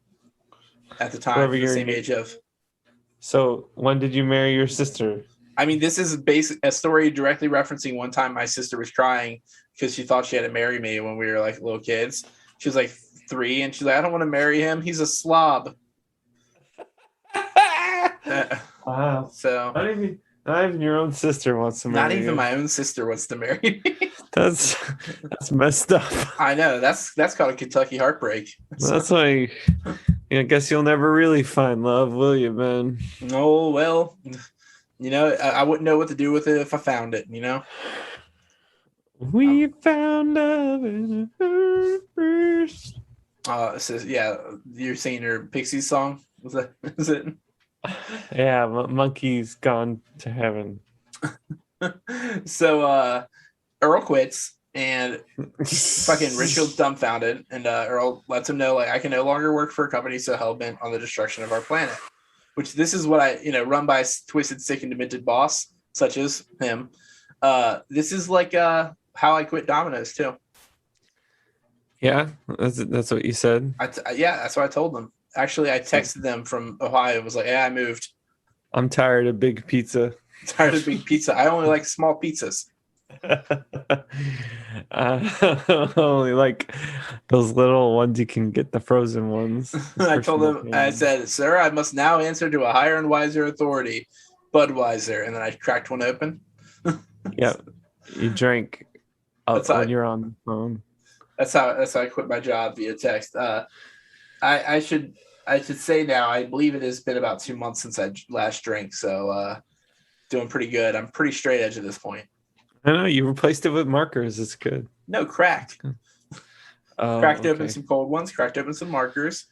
at the time, whoever you're the same age of. So when did you marry your sister? I mean, this is a story directly referencing one time my sister was crying because she thought she had to marry me when we were like little kids. She was like 3 and she's like, "I don't want to marry him. He's a slob." Wow. So not even your own sister wants to marry you. Not even my own sister wants to marry me. That's messed up. I know. That's called a Kentucky heartbreak. That's why I guess you'll never really find love, will you, Ben? Oh, well, I wouldn't know what to do with it if I found it, We found love in the first. Yeah, you're singing your Pixies song? Is it? Yeah, Monkey's Gone to Heaven. So Earl quits and fucking Richfield's dumbfounded, and Earl lets him know like, I can no longer work for a company so hell-bent on the destruction of our planet. Which this is what run by a twisted, sick, and demented boss such as him. This is like how I quit Domino's too. Yeah, that's what you said. Yeah, that's what I told them. Actually, I texted them from Ohio. It was like, "Yeah, I moved. I'm tired of big pizza. Tired of big pizza. I only like small pizzas. Only like those little ones you can get, the frozen ones." I told them, I said, "Sir, I must now answer to a higher and wiser authority, Budweiser." And then I cracked one open. Yep, you drank when you're on the phone. That's how I quit my job via text. I should say now, I believe it has been about 2 months since I last drank, so doing pretty good. I'm pretty straight edge at this point. I know you replaced it with markers. It's good. No, crack. Cracked open some cold ones. Cracked open some markers.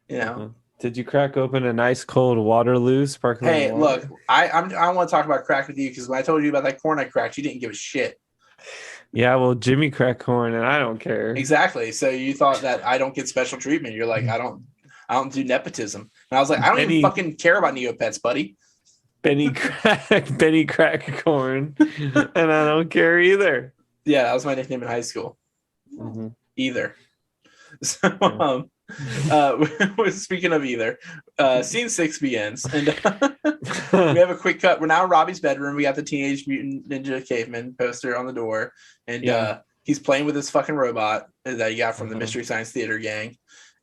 Did you crack open a nice cold Waterloo sparkling Hey, water? look, I want to talk about crack with you because when I told you about that corn I cracked, you didn't give a shit. Yeah, well, Jimmy cracked corn, and I don't care. Exactly. So you thought that I don't get special treatment. You're like, I don't do nepotism. And I was like, I don't even fucking care about Neopets, buddy. Benny crack corn, and I don't care either. Yeah, that was my nickname in high school. Mm-hmm. Either. So, speaking of either, scene 6 begins, and we have a quick cut. We're now in Robbie's bedroom. We got the Teenage Mutant Ninja Caveman poster on the door, and he's playing with his fucking robot that he got from the Mystery Science Theater gang.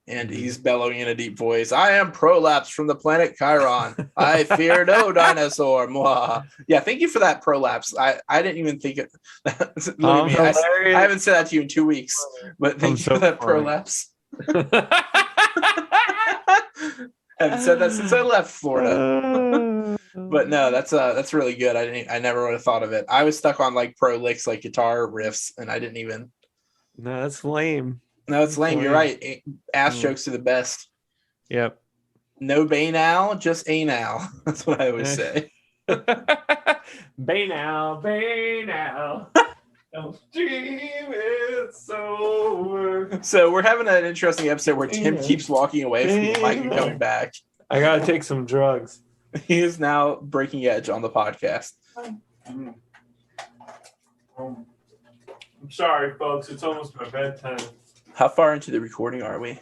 And he's bellowing in a deep voice, "I am Prolapse from the planet Chiron. I fear no dinosaur." Mwah. Yeah, thank you for that, Prolapse. I didn't even think it. Look at me. I haven't said that to you in 2 weeks, but thank you for that, Prolapse. I haven't said that since I left Florida. But no, that's really good. I never would have thought of it. I was stuck on like pro licks, like guitar riffs, and I didn't even. No, that's lame. No, it's lame. You're right. Ass jokes are the best. Yep. No banal, just anal. That's what I always say. Banal. Don't dream it's over. So we're having an interesting episode where Tim keeps walking away from the mic and coming back. I gotta take some drugs. He is now breaking edge on the podcast. I'm sorry, folks. It's almost my bedtime. How far into the recording are we?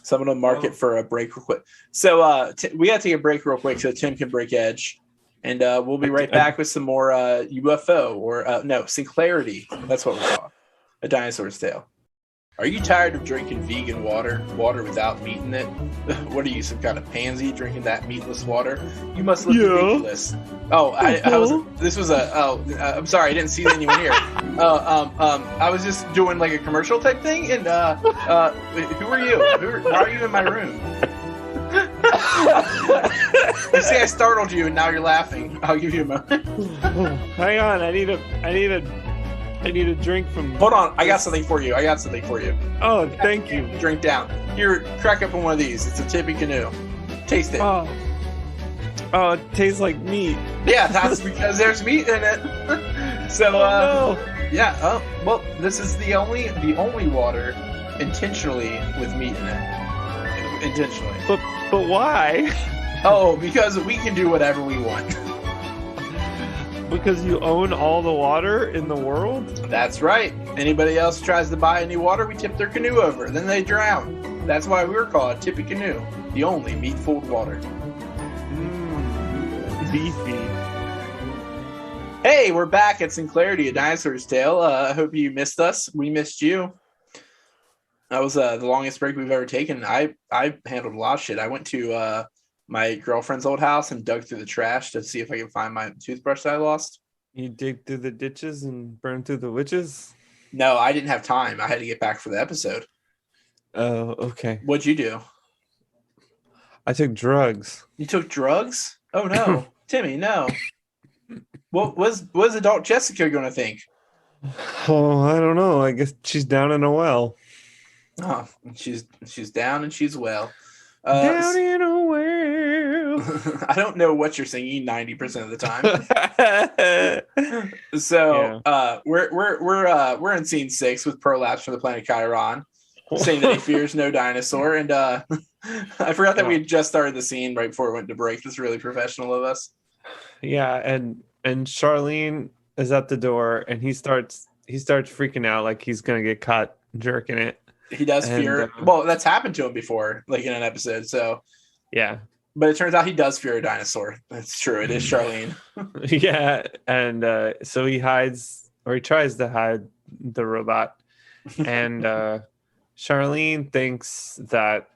So I'm gonna mark it for a break real quick. So we gotta take a break real quick so Tim can break edge, and we'll be right back with some more UFO or Sinclarity. That's what we're talking. A Dinosaur's Tale. Are you tired of drinking vegan water without meat in it? What are you, some kind of pansy drinking that meatless water? You must look ridiculous. Oh, I'm sorry, I didn't see anyone here. I was just doing like a commercial type thing, and who are you? Why are you in my room? You say I startled you, and now you're laughing. I'll give you a moment. Hang on, I need a drink from. Hold on, I got something for you. Oh, thank you. Drink down. Here, crack up on one of these. It's a Tippy Canoe. Taste it. Oh, it tastes like meat. Yeah, that's because there's meat in it. So, no. Yeah. Oh, well, this is the only water intentionally with meat in it. Intentionally. But why? Oh, because we can do whatever we want. Because you own all the water in the world? That's right. Anybody else tries to buy any water, we tip their canoe over. Then they drown. That's why we were called Tippy Canoe, the only meat-filled water. Beefy. Hey, we're back at Sinclarity, A Dinosaur's Tale. I hope you missed us. We missed you. That was the longest break we've ever taken. I handled a lot of shit. I went to my girlfriend's old house and dug through the trash to see if I could find my toothbrush that I lost. You dig through the ditches and burn through the witches? No, I didn't have time. I had to get back for the episode. Oh, okay. What'd you do? I took drugs. You took drugs? Oh, no. Timmy, no. What was adult Jessica going to think? Oh, I don't know. I guess she's down in a well. Oh, she's down and she's well. Down in a well. I don't know what you're singing 90% of the time. So yeah. We're in scene 6 with Prolapse from the planet Chiron, saying that he fears no dinosaur, and I forgot that we had just started the scene right before it went to break. That's really professional of us. Yeah, and Charlene is at the door, and he starts freaking out like he's gonna get caught jerking it. He does fear. Well, that's happened to him before, like in an episode. So yeah, but it turns out he does fear a dinosaur. That's true. It is Charlene. Yeah, and so he hides, or he tries to hide the robot, and Charlene thinks that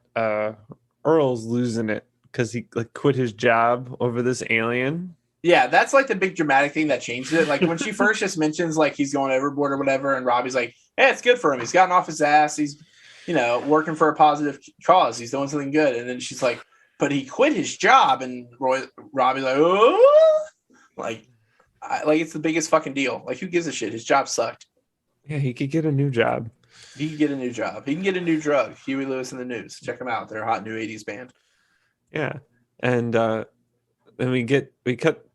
Earl's losing it because he like quit his job over this alien. Yeah, that's like the big dramatic thing that changed it. Like when she first just mentions like he's going overboard or whatever, and Robbie's like, "Hey, it's good for him. He's gotten off his ass. He's, working for a positive cause. He's doing something good." And then she's like, "But he quit his job." And Robbie's like, "Oh," like it's the biggest fucking deal. Like, who gives a shit? His job sucked. Yeah, he could get a new job. He can get a new job. He can get a new drug. Huey Lewis and the News. Check them out. They're a hot new 80s band. Yeah, and then we cut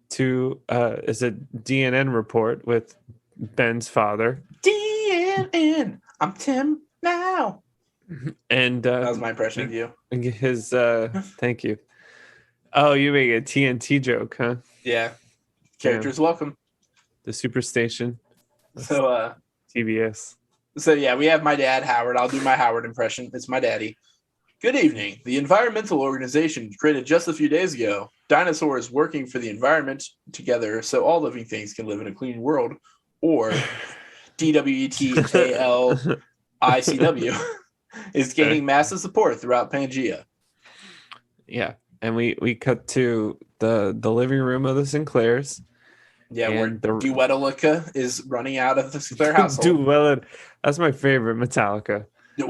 to is a DNN report with Ben's father. DNN, I'm Tim now. And that was my impression of you. His thank you. Oh, you make a TNT joke, huh? Yeah. Characters welcome. The Superstation. So TBS. So yeah, we have my dad, Howard. I'll do my Howard impression. It's my daddy. Good evening. The environmental organization created just a few days ago. Dinosaurs working for the environment together so all living things can live in a clean world. Or DWETALICW is gaining massive support throughout Pangea. Yeah. And we cut to the living room of the Sinclairs. Yeah, where Duetalica is running out of the Sinclair household. Duetalica. That's my favorite Metallica. Yeah.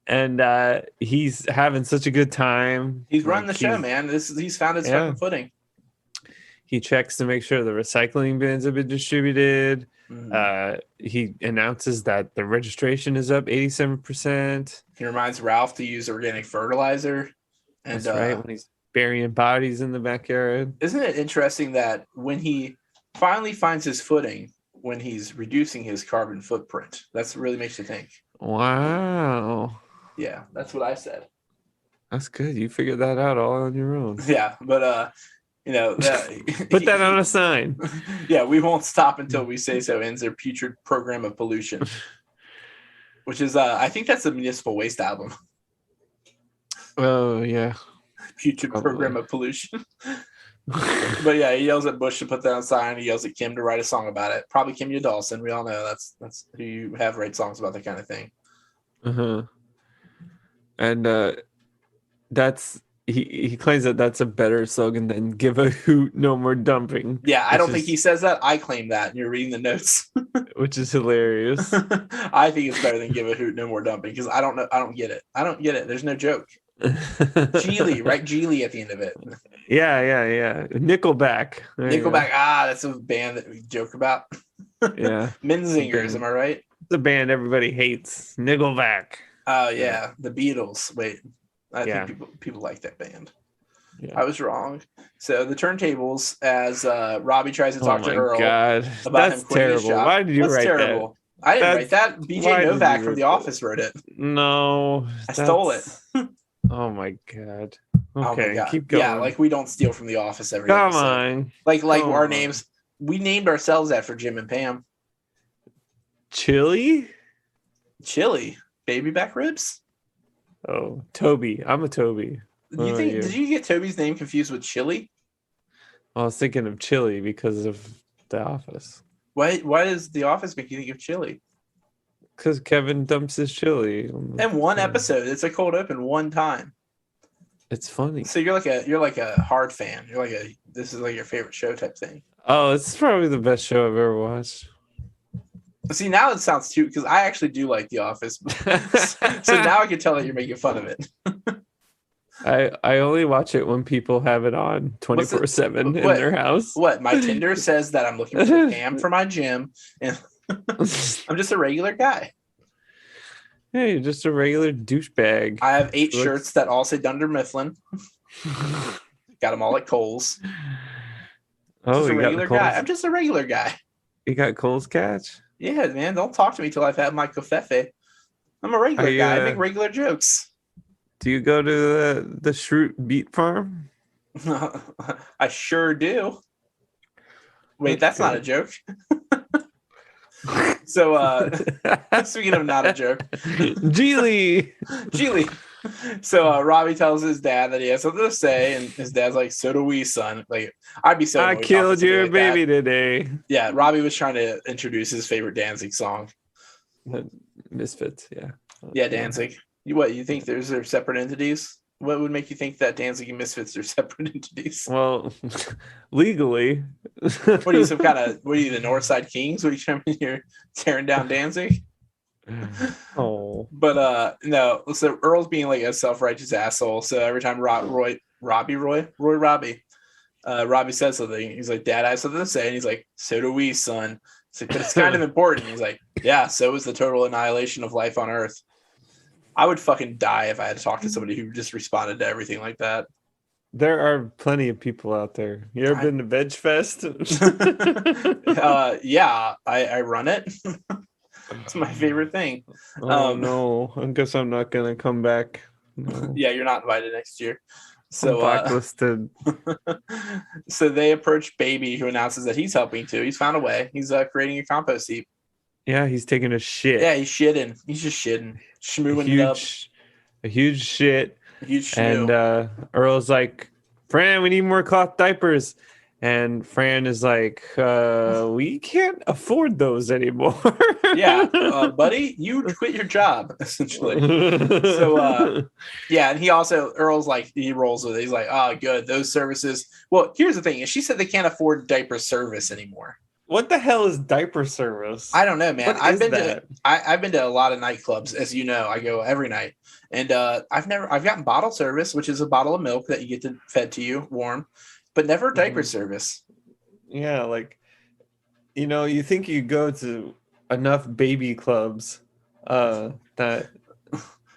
And he's having such a good time. He's running the show, man. He's found his fucking footing. He checks to make sure the recycling bins have been distributed. He announces that the registration is up 87%. He reminds Ralph to use organic fertilizer. And, that's right, when he's burying bodies in the backyard. Isn't it interesting that when he finally finds his footing, when he's reducing his carbon footprint? That's really makes you think. Wow. Yeah, that's what I said. That's good. You figured that out all on your own. Yeah, but You know, Put that on a sign. Yeah, we won't stop until we say so ends their putrid program of pollution. Which is, I think that's the Municipal Waste album. Oh, yeah. Putrid program of pollution. But yeah, he yells at Bush to put that on sign. He yells at Kim to write a song about it. Probably Kim Dawson. We all know that's who you have write songs about that kind of thing. Uh-huh. And that's he claims that that's a better slogan than "Give a hoot, no more dumping." Yeah, I don't think he says that. I claim that, and you're reading the notes, which is hilarious. I think it's better than "Give a hoot, no more dumping" because I don't know. I don't get it. I don't get it. There's no joke. Geely, right? Geely at the end of it. Yeah. Nickelback. Nickelback. That's a band that we joke about. Yeah. Menzingers, am I right? It's a band everybody hates. Nickelback. Oh yeah, the Beatles. Wait, I think people like that band. Yeah. I was wrong. So the turntables, as Robbie tries to talk to Earl about that's him quitting his job. Why did you write that? I didn't write that. BJ Novak from The Office wrote it. No, I stole it. Oh my god. Okay, oh my god. Keep going. Yeah, like we don't steal from The Office every Come episode. on. Like our names. We named ourselves after Jim and Pam. Chili? Baby back ribs? Oh, Toby. I'm a Toby. Did you get Toby's name confused with Chili? I was thinking of Chili because of The Office. Why does The Office make you think of Chili? Because Kevin dumps his chili. In one episode. It's a cold open one time. It's funny. So you're like a hard fan. This is like your favorite show type thing. Oh, it's probably the best show I've ever watched. See, now it sounds too, because I actually do like The Office. So now I can tell that you're making fun of it. I only watch it when people have it on 24/7 in their house. What? My Tinder says that I'm looking for Pam for my gym, and I'm just a regular guy. Hey, you're just a regular douchebag. I have 8 shirts that all say Dunder Mifflin. Got them all at Kohl's. Just a regular guy. I'm just a regular guy. You got Kohl's Catch? Yeah, man. Don't talk to me till I've had my kofefe. I'm a regular guy. I make regular jokes. Do you go to the Shroot Beet Farm? I sure do. Wait, that's not a joke. So, speaking of not a joke. Geely. So Robbie tells his dad that he has something to say, and his dad's like, "So do we, son." Like, I'd be so. I killed your baby today. Yeah, Robbie was trying to introduce his favorite Danzig song. Misfits, yeah. Yeah, Danzig. You think they're separate entities? What would make you think that Danzig and Misfits are separate entities? Well, legally. What are you, the Northside Kings? What are you trying to you're tearing down Danzig? Oh. But no, so Earl's being like a self-righteous asshole. So every time Robbie says something, he's like, "Dad, I have something to say," and he's like, "So do we, son." It's like, but it's kind of important. He's like, "Yeah, so is the total annihilation of life on Earth." I would fucking die if I had to talk to somebody who just responded to everything like that. There are plenty of people out there. You ever been to Veg Fest? Yeah, I run it. It's my favorite thing. No, I guess I'm not gonna come back. No. Yeah, you're not invited next year. So blacklisted. So they approach Baby, who announces that he's helping too. He's found a way. He's creating a compost heap. Yeah, he's taking a shit. Yeah, he's shitting. He's just shitting, schmooing it up. A huge shit. A huge schmoo. And Earl's like, "Fran, we need more cloth diapers." And Fran is like, "We can't afford those anymore." Yeah, buddy, you quit your job, essentially. So, yeah, and Earl's like, he rolls with it. He's like, "Oh, good, those services." Well, here's the thing: she said they can't afford diaper service anymore. What the hell is diaper service? I don't know, man. I've been to a lot of nightclubs, as you know. I go every night, and I've gotten bottle service, which is a bottle of milk that you get fed to you warm, but never diaper service. Yeah, like, you think you go to enough baby clubs that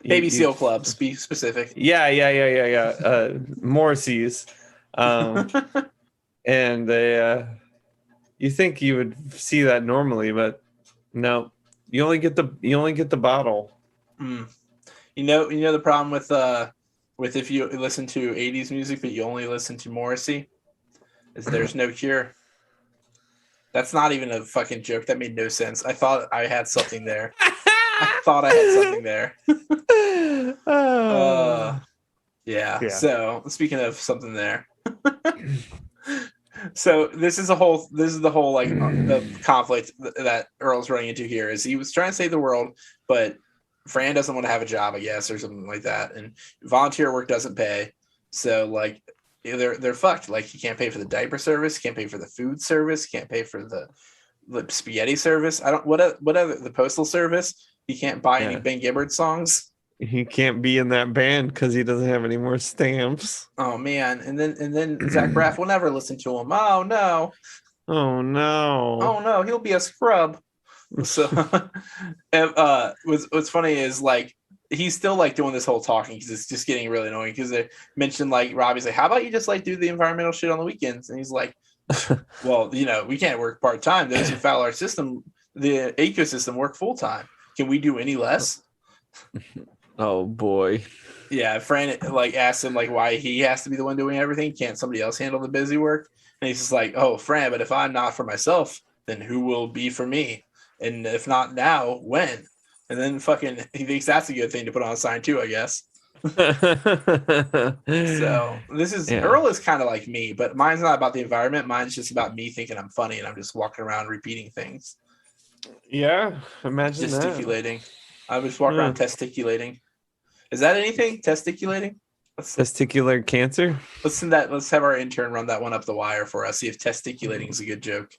baby seal clubs, be specific. Yeah. Morrissey's, and they. You think you would see that normally, but no. You only get the bottle. You know the problem with if you listen to 80s music but you only listen to Morrissey, is there's no cure. That's not even a fucking joke. That made no sense. I thought I had something there. I thought I had something there. Yeah. So speaking of something there. So this is the whole like the conflict that Earl's running into here is he was trying to save the world, but Fran doesn't want to have a job, I guess, or something like that, and volunteer work doesn't pay. So like they're fucked. Like he can't pay for the diaper service, can't pay for the food service, can't pay for the spaghetti service. I don't what other the postal service. He can't buy any Ben Gibbard songs. He can't be in that band because he doesn't have any more stamps. Oh man! And then Zach Braff will never listen to him. Oh no! Oh no! Oh no! He'll be a scrub. So, what's funny is like he's still like doing this whole talking because it's just getting really annoying. Because they mentioned like Robbie's like, how about you just like do the environmental shit on the weekends? And he's like, well, we can't work part time. Those who foul our system, the ecosystem, work full time. Can we do any less? Oh boy. Yeah, Fran like asked him like why he has to be the one doing everything. Can't somebody else handle the busy work? And he's just like, oh, Fran, but if I'm not for myself, then who will be for me? And if not now, when? And then fucking he thinks that's a good thing to put on a sign too, I guess. So this is Earl is kind of like me, but mine's not about the environment. Mine's just about me thinking I'm funny and I'm just walking around repeating things. Yeah, imagine gesticulating. I was walking around testiculating. Is that anything? Testiculating? Testicular cancer? Let's have our intern run that one up the wire for us. See if testiculating is a good joke.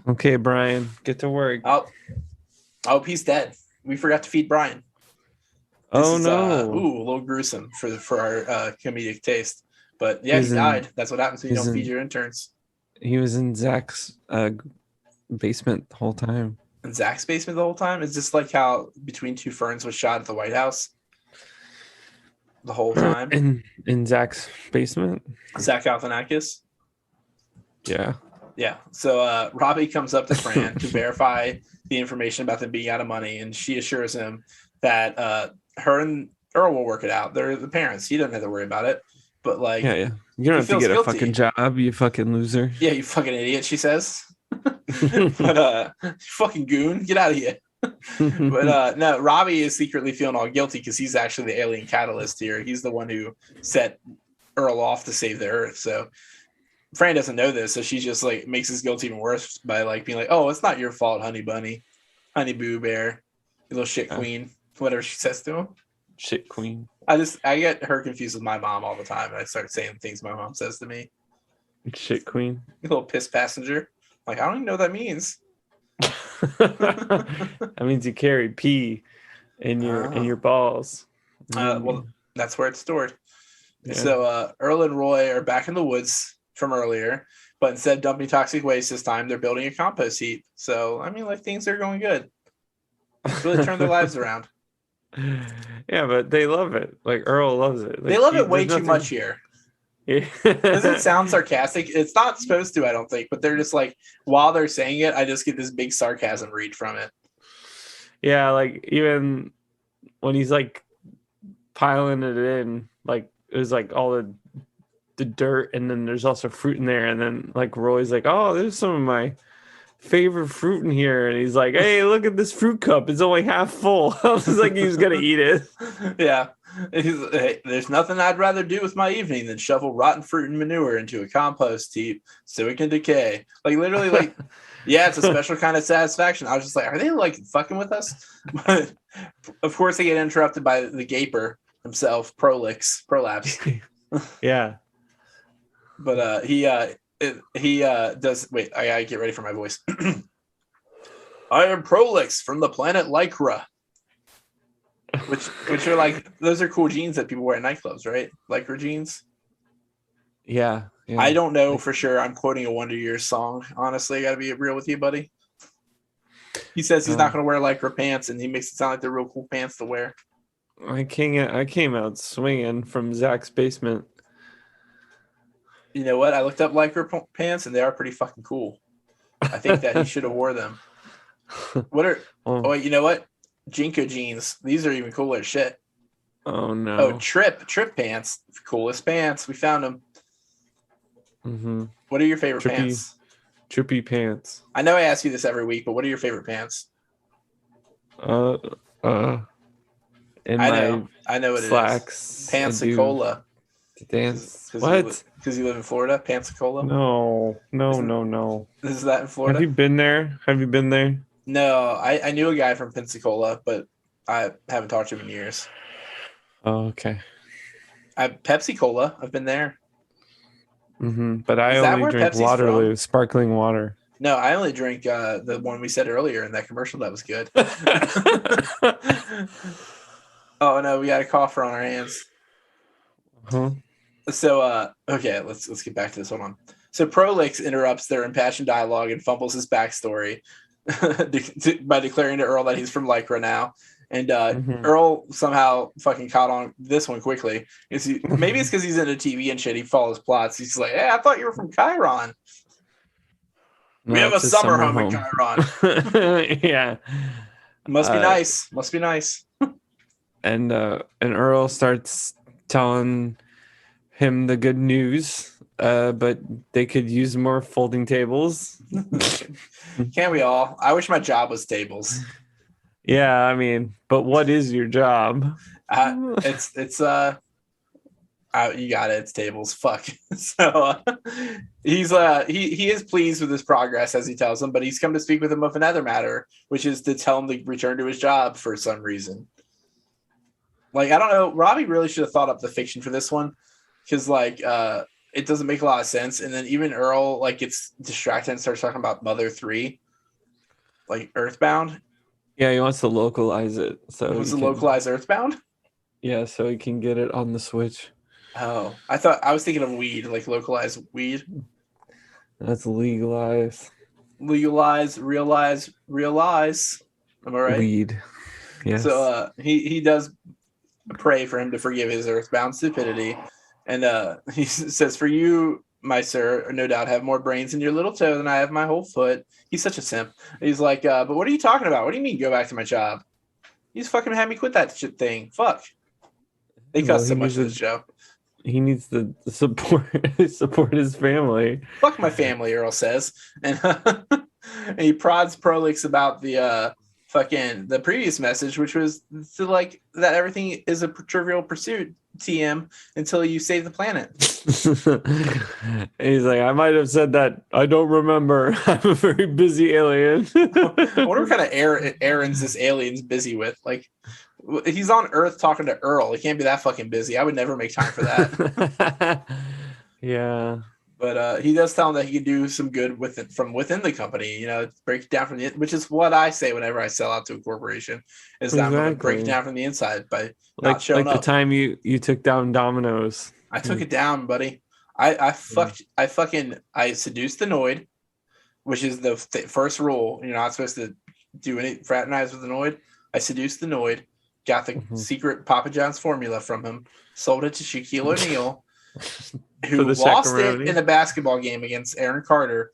Okay, Brian, get to work. Oh, he's dead. We forgot to feed Brian. No! A little gruesome for our comedic taste. But yeah, he died. That's what happens when you don't feed your interns. He was in Zach's basement the whole time. In Zach's basement the whole time? Is this like how Between Two Ferns was shot at the White House? The whole time? In Zach's basement? Zach Galifianakis? Yeah. Yeah. So Robbie comes up to Fran to verify the information about them being out of money, and she assures him that her and Earl will work it out. They're the parents. He doesn't have to worry about it. But like, yeah. You don't have to get a fucking job, you fucking loser. Yeah, you fucking idiot, she says. But fucking goon, get out of here. But no, Robbie is secretly feeling all guilty because he's actually the alien catalyst here. He's the one who set Earl off to save the Earth. So Fran doesn't know this, so she just like makes his guilt even worse by like being like, "Oh, it's not your fault, honey bunny, honey boo bear, you little shit queen," whatever she says to him. Shit queen. I get her confused with my mom all the time, and I start saying things my mom says to me. Shit queen. You little piss passenger. Like, I don't even know what that means. That means you carry pee in your balls. Well, that's where it's stored. Yeah. So Earl and Roy are back in the woods from earlier, but instead of dumping toxic waste this time, they're building a compost heap. So I mean, like, things are going good. It's really turned their lives around. Yeah, but they love it. Like Earl loves it. Like, they love it way too much here. Yeah. Does it sound sarcastic? It's not supposed to, I don't think, but they're just like, while they're saying it, I just get this big sarcasm read from it. Yeah, like even when he's like piling it in, like it was like all the dirt, and then there's also fruit in there, and then like Roy's like, "Oh, there's some of my favorite fruit in here," and he's like, "Hey, look at this fruit cup, it's only half full." I was like, he was gonna eat it. Yeah. Hey, there's nothing I'd rather do with my evening than shovel rotten fruit and manure into a compost heap so it can decay. Like, literally, like, yeah, it's a special kind of satisfaction. I was just like, are they like fucking with us? But of course, they get interrupted by the gaper himself, Prolapse. Yeah. But he does. Wait, I gotta get ready for my voice. I am Prolix from the planet Lycra. Which are like, those are cool jeans that people wear at nightclubs, right? Lycra jeans. Yeah. I don't know for sure. I'm quoting a Wonder Years song. Honestly, I gotta be real with you, buddy. He says he's not gonna wear Lycra pants, and he makes it sound like they're real cool pants to wear. I came out swinging from Zach's basement. You know what? I looked up Lycra pants, and they are pretty fucking cool. I think that he should have wore them. Oh, wait, you know what? Jinko jeans. These are even cooler as shit. Oh no. Oh, Trip pants. Coolest pants. We found them. Mm-hmm. What are your favorite pants? Trippy pants. I know I ask you this every week, but what are your favorite pants? In I my know what slacks. it is. Pensacola. To dance. What? Because you live in Florida? Pensacola? No. Is that in Florida? Have you been there? No, I knew a guy from Pensacola, but I haven't talked to him in years. Oh, okay. Pepsi Cola. I've been there. Mm-hmm. But I only drink Pepsi's Waterloo, from? sparkling water. No, I only drink the one we said earlier in that commercial that was good. Oh no, we got a cougher on our hands. Huh? So okay, let's get back to this. Hold on. So Prolix interrupts their impassioned dialogue and fumbles his backstory by declaring to Earl that he's from Lycra now. And Earl somehow fucking caught on this one quickly. Maybe it's because he's into TV and shit. He follows plots. He's like, "Hey, I thought you were from Chiron. No, we have a summer home in Chiron." Yeah, must be nice. Must be nice. And Earl starts telling him the good news, but they could use more folding tables. Can't we all? I wish my job was tables. Yeah, I mean, but what is your job? It's you got it. It's tables. Fuck. So he's he is pleased with his progress, as he tells him, but he's come to speak with him of another matter, which is to tell him to return to his job for some reason. Like, I don't know. Robbie really should have thought up the fiction for this one, because like it doesn't make a lot of sense. And then even Earl like gets distracted and starts talking about Mother 3, like Earthbound. Yeah, he wants to localize it. So it was a localized Earthbound? Yeah, so he can get it on the Switch. Oh, I was thinking of weed, like localized weed. That's legalized. Legalize, realize. Am I right? Weed. Yes. So he does pray for him to forgive his earthbound stupidity. And he says, "For you, my sir, no doubt have more brains in your little toe than I have my whole foot." He's such a simp. He's like, "But what are you talking about? What do you mean go back to my job? He's fucking had me quit that shit thing. Fuck." They cuss so much in this show. He needs to support his family. Fuck my family, Earl says. And, and he prods Prolix about the the previous message, which was to like that everything is a trivial pursuit, TM, until you save the planet. He's like, I might have said that. I don't remember. I'm a very busy alien. I wonder what kind of errands this alien's busy with. Like, he's on Earth talking to Earl. He can't be that fucking busy. I would never make time for that. Yeah. But he does tell him that he can do some good with it from within the company, you know, break it down from the, which is what I say whenever I sell out to a corporation, is that I'm going to break it down from the inside by not showing up. Like the time you took down Domino's. I took it down, buddy. I seduced the Noid, which is the first rule. You're not supposed to do any fraternize with the Noid. I seduced the Noid, got the secret Papa John's formula from him, sold it to Shaquille O'Neal, who lost it in a basketball game against Aaron Carter.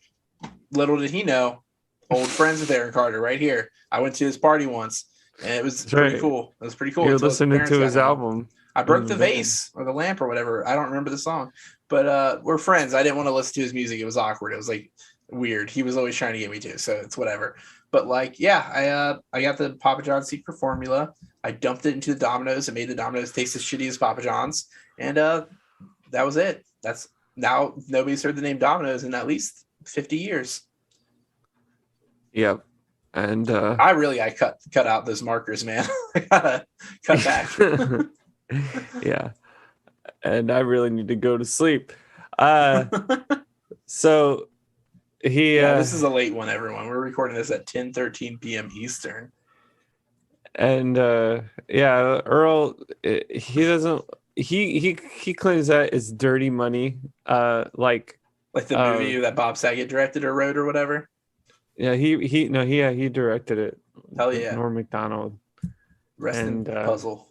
Little did he know, old friends with Aaron Carter right here. I went to his party once, and it was pretty cool. It was pretty cool. You're listening to his album. I broke the vase or the lamp or whatever. I don't remember the song, but we're friends. I didn't want to listen to his music. It was awkward. It was like weird. He was always trying to get me to, so it's whatever. But like, yeah, I got the Papa John's secret formula. I dumped it into the Domino's and made the Domino's taste as shitty as Papa John's, and that was it. That's now nobody's heard the name Domino's in at least 50 years. Yep. And I cut out those markers, man. I gotta cut back. Yeah. And I really need to go to sleep. So this is a late one, everyone. We're recording this at 10:13 p.m. Eastern. And Earl, he doesn't. He claims that it's dirty money. Like the movie that Bob Saget directed or wrote or whatever. Yeah, he directed it. Hell yeah, Norm Macdonald. Rest in puzzle.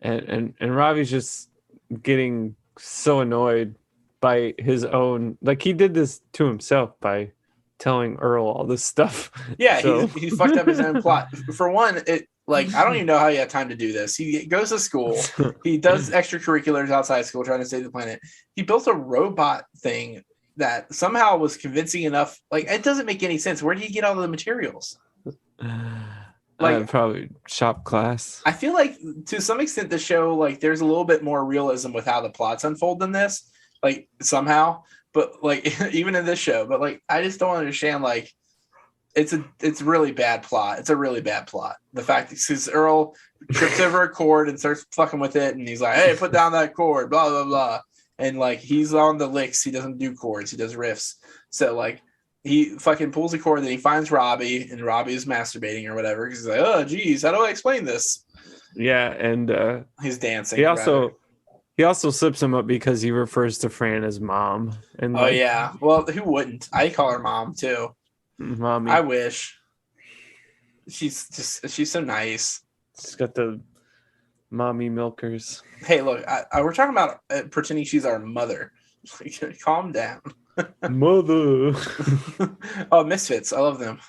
And Robbie's just getting so annoyed by his own, like he did this to himself by telling Earl all this stuff. Yeah, so. he fucked up his own plot. For one, Like, I don't even know how he had time to do this. He goes to school. He does extracurriculars outside school trying to save the planet. He built a robot thing that somehow was convincing enough. Like, it doesn't make any sense. Where did he get all the materials? Like, probably shop class. I feel like to some extent the show, like, there's a little bit more realism with how the plots unfold than this, like, somehow. But like, even in this show, but like, I just don't understand. Like, it's a really bad plot. It's a really bad plot. The fact that Earl trips over a cord and starts fucking with it, and he's like, "Hey, put down that cord," blah blah blah, and like, he's on the licks. He doesn't do chords. He does riffs. So like, he fucking pulls a cord, then he finds Robbie, and Robbie is masturbating or whatever. Because he's like, "Oh, geez, how do I explain this?" Yeah, and he's dancing. He also slips him up because he refers to Fran as mom. And oh yeah, well, who wouldn't? I call her mom too. Mommy. I wish. She's so nice. She's got the mommy milkers. Hey, look, we're talking about pretending she's our mother. Calm down. Mother. Oh, Misfits. I love them.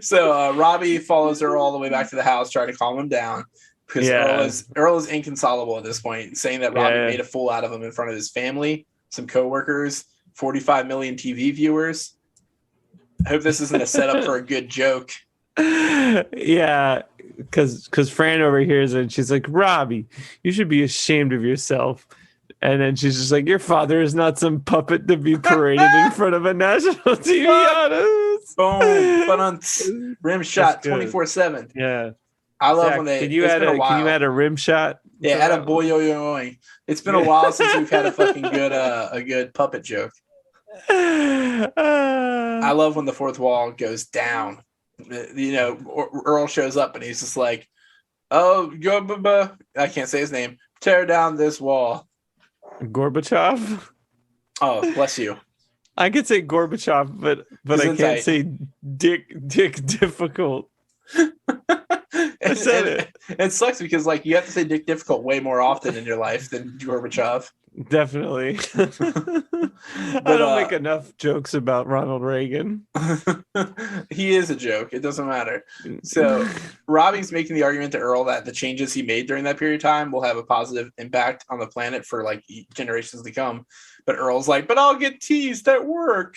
So Robbie follows her all the way back to the house, trying to calm him down. Because Earl is inconsolable at this point, saying that Robbie made a fool out of him in front of his family, some coworkers, 45 million TV viewers. I hope this isn't a setup for a good joke. Yeah, because Fran overhears it and she's like, "Robbie, you should be ashamed of yourself." And then she's just like, "Your father is not some puppet to be paraded in front of a national TV audience." Boom. Rim shot 24/7. Yeah. I love when they. Can you add a rim shot? Yeah, add a boy yo yo. It's been a while since we've had a fucking good puppet joke. I love when the fourth wall goes down. You know, Earl shows up and he's just like, "Oh, I can't say his name. Tear down this wall." Gorbachev. Oh, bless you. I could say Gorbachev, but I can't say Dick Difficult. I said it. It sucks because like you have to say Dick Difficult way more often in your life than Gorbachev. Definitely. I don't make enough jokes about Ronald Reagan. He is a joke. It doesn't matter. So Robbie's making the argument to Earl that the changes he made during that period of time will have a positive impact on the planet for like generations to come. But Earl's like, "But I'll get teased at work."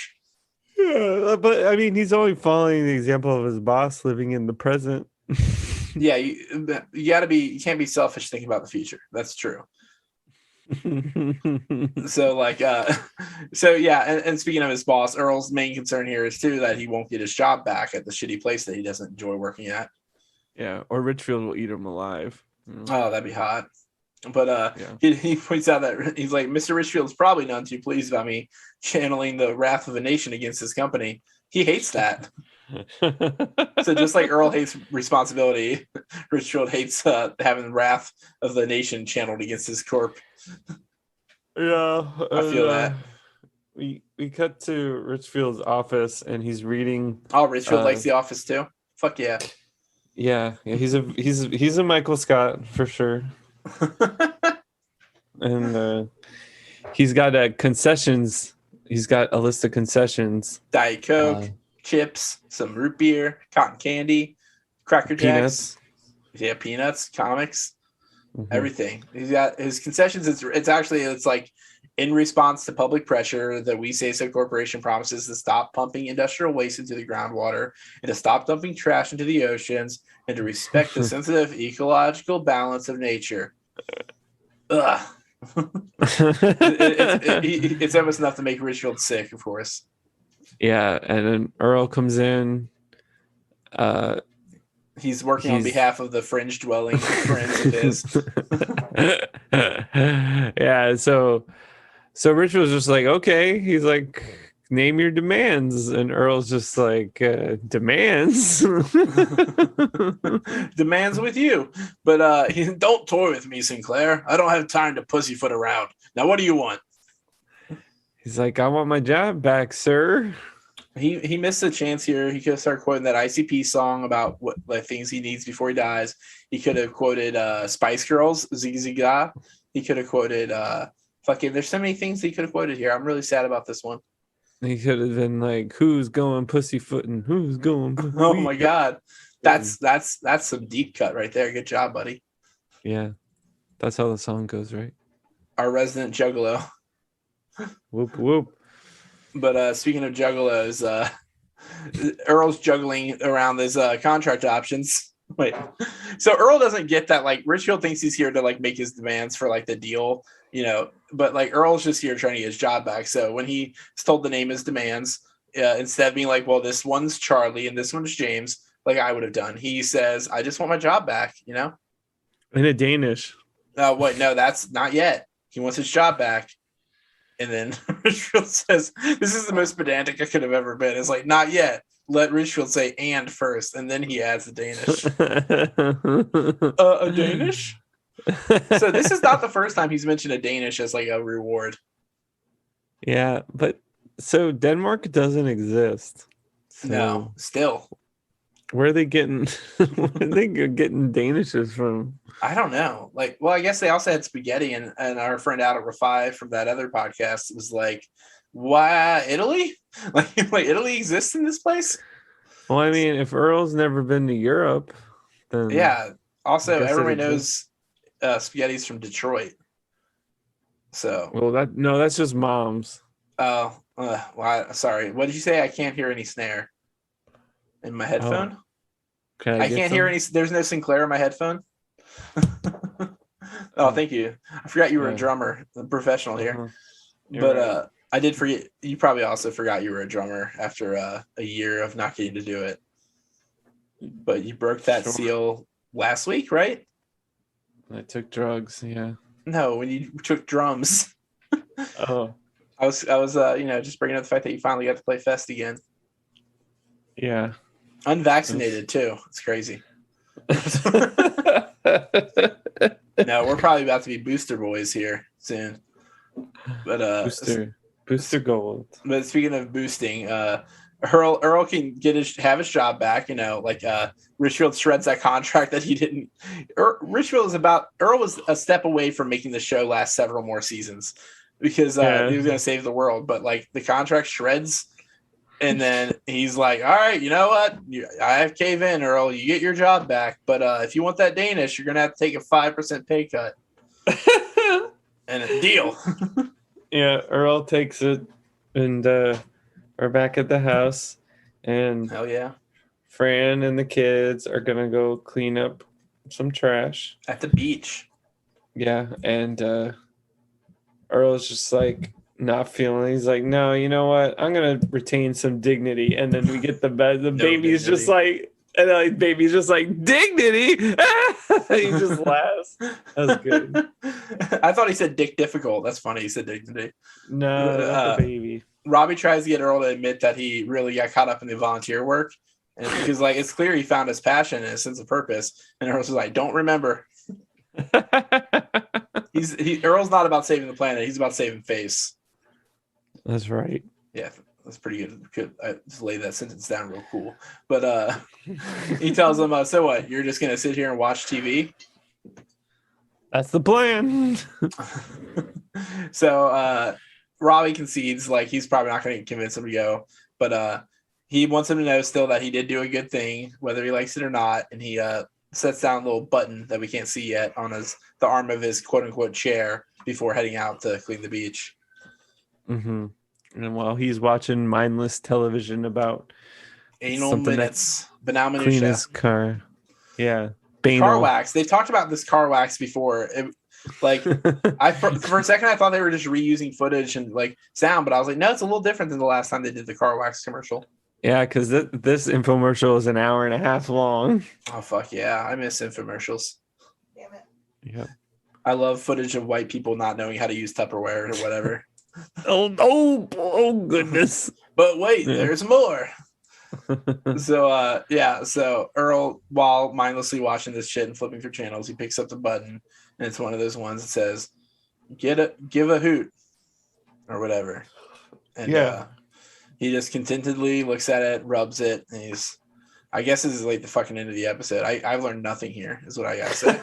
Yeah, but I mean, he's only following the example of his boss living in the present. Yeah, you can't be selfish thinking about the future. That's true. So like and speaking of his boss, Earl's main concern here is too that he won't get his job back at the shitty place that he doesn't enjoy working at. Yeah, or Richfield will eat him alive. Oh, that'd be hot. But he points out that he's like, "Mr. Richfield's probably none too pleased about me channeling the wrath of a nation against his company. He hates that." So just like Earl hates responsibility, Richfield hates having the wrath of the nation channeled against his corp. Yeah, I feel that. We cut to Richfield's office and he's reading. Oh, Richfield likes The Office too. Fuck yeah. Yeah, he's a Michael Scott for sure. And he's got concessions. He's got a list of concessions: Diet Coke, chips, some root beer, cotton candy, Cracker Jacks, peanuts, comics, everything. He's got his concessions. It's like in response to public pressure, the We Say So Corporation promises to stop pumping industrial waste into the groundwater and to stop dumping trash into the oceans and to respect the sensitive ecological balance of nature. Ugh. It's almost enough to make Richfield sick, of course. Yeah, and then Earl comes in. He's working on behalf of the fringe dwelling friends of his. Yeah, so Richfield's just like, "Okay." He's like, "Name your demands," and Earl's just like, "Demands." Demands with you, but don't toy with me, Sinclair. I don't have time to pussyfoot around. Now, what do you want? He's like, "I want my job back, sir." He missed a chance here. He could have started quoting that ICP song about what like things he needs before he dies. He could have quoted Spice Girls, Ziggy Zigga. He could have quoted there's so many things he could have quoted here. I'm really sad about this one. He could have been like, "Who's going pussyfooting? Who's going?" Oh my god. That's some deep cut right there. Good job, buddy. Yeah, that's how the song goes, right? Our resident juggalo. Whoop whoop. But speaking of juggalos, Earl's juggling around his contract options. Wait, so Earl doesn't get that, like, Richfield thinks he's here to like make his demands for like the deal, but like Earl's just here trying to get his job back. So when he's told to name his demands, instead of being like, well, this one's Charlie and this one's James, like I would have done, he says, I just want my job back, In a Danish. Oh, wait, no, that's not yet. He wants his job back. And then Richfield says, this is the most pedantic I could have ever been. It's like, not yet. Let Richfield say and first, and then he adds the Danish. A Danish? So this is not the first time he's mentioned a Danish as like a reward. Yeah, but so Denmark doesn't exist. So no, still. Where are they getting Danishes from? I don't know. Like, well, I guess they also had spaghetti, and our friend Adam Rafai from that other podcast was like, why Italy? Like Italy exists in this place? Well, I mean, if Earl's never been to Europe, then yeah. Also, everybody knows spaghetti's from Detroit. So that's just mom's. Oh, well, sorry. What did you say? I can't hear any snare in my headphone. Oh. I can't hear any. There's no Sinclair in my headphone. Oh, thank you. I forgot you were a drummer, a professional here. But right. I did forget. You probably also forgot you were a drummer after a year of not getting to do it. But you broke that seal last week, right? I took drugs. Yeah. No, when you took drums. Oh. I was just bringing up the fact that you finally got to play Fest again. Yeah. Unvaccinated too. It's crazy. No, we're probably about to be booster boys here soon. But booster gold. But speaking of boosting, Earl can have his job back. Richfield shreds that contract that he didn't. Earl was a step away from making the show last several more seasons because he was going to save the world. But like the contract shreds. And then he's like, all right, you know what? I have cave in, Earl. You get your job back. But if you want that Danish, you're going to have to take a 5% pay cut. And a deal. Yeah, Earl takes it. And we're back at the house. And hell yeah. Fran and the kids are going to go clean up some trash. At the beach. Yeah. And Earl's just like, not feeling. He's like, no, you know what? I'm gonna retain some dignity, and then we get the bed. The baby's dignity. Just like, and the baby's just like dignity. He just laughs. That's good. I thought he said dick difficult. That's funny. He said dignity. No, not the baby. Robbie tries to get Earl to admit that he really got caught up in the volunteer work, and because like it's clear he found his passion and his sense of purpose. And Earl's like, don't remember. Earl's not about saving the planet. He's about saving face. That's right. Yeah, that's pretty good. I just laid that sentence down real cool. But he tells them, so what? You're just going to sit here and watch TV? That's the plan. So Robbie concedes, like, he's probably not going to convince him to go. But he wants him to know still that he did do a good thing, whether he likes it or not. And he sets down a little button that we can't see yet on the arm of his quote-unquote chair before heading out to clean the beach. Mm-hmm. And while he's watching mindless television about anal minutes, banal clean his car. Yeah. Banal. Car wax. They've talked about this car wax before. For a second I thought they were just reusing footage and like sound, but I was like, no, it's a little different than the last time they did the car wax commercial. Yeah, because this infomercial is an hour and a half long. Oh fuck yeah. I miss infomercials. Damn it. Yep. I love footage of white people not knowing how to use Tupperware or whatever. Oh goodness. But wait, there's more. So Earl, while mindlessly watching this shit and flipping through channels, he picks up the button and it's one of those ones that says give a hoot or whatever. And he just contentedly looks at it, rubs it, and I guess this is like the fucking end of the episode. I've learned nothing here, is what I gotta say.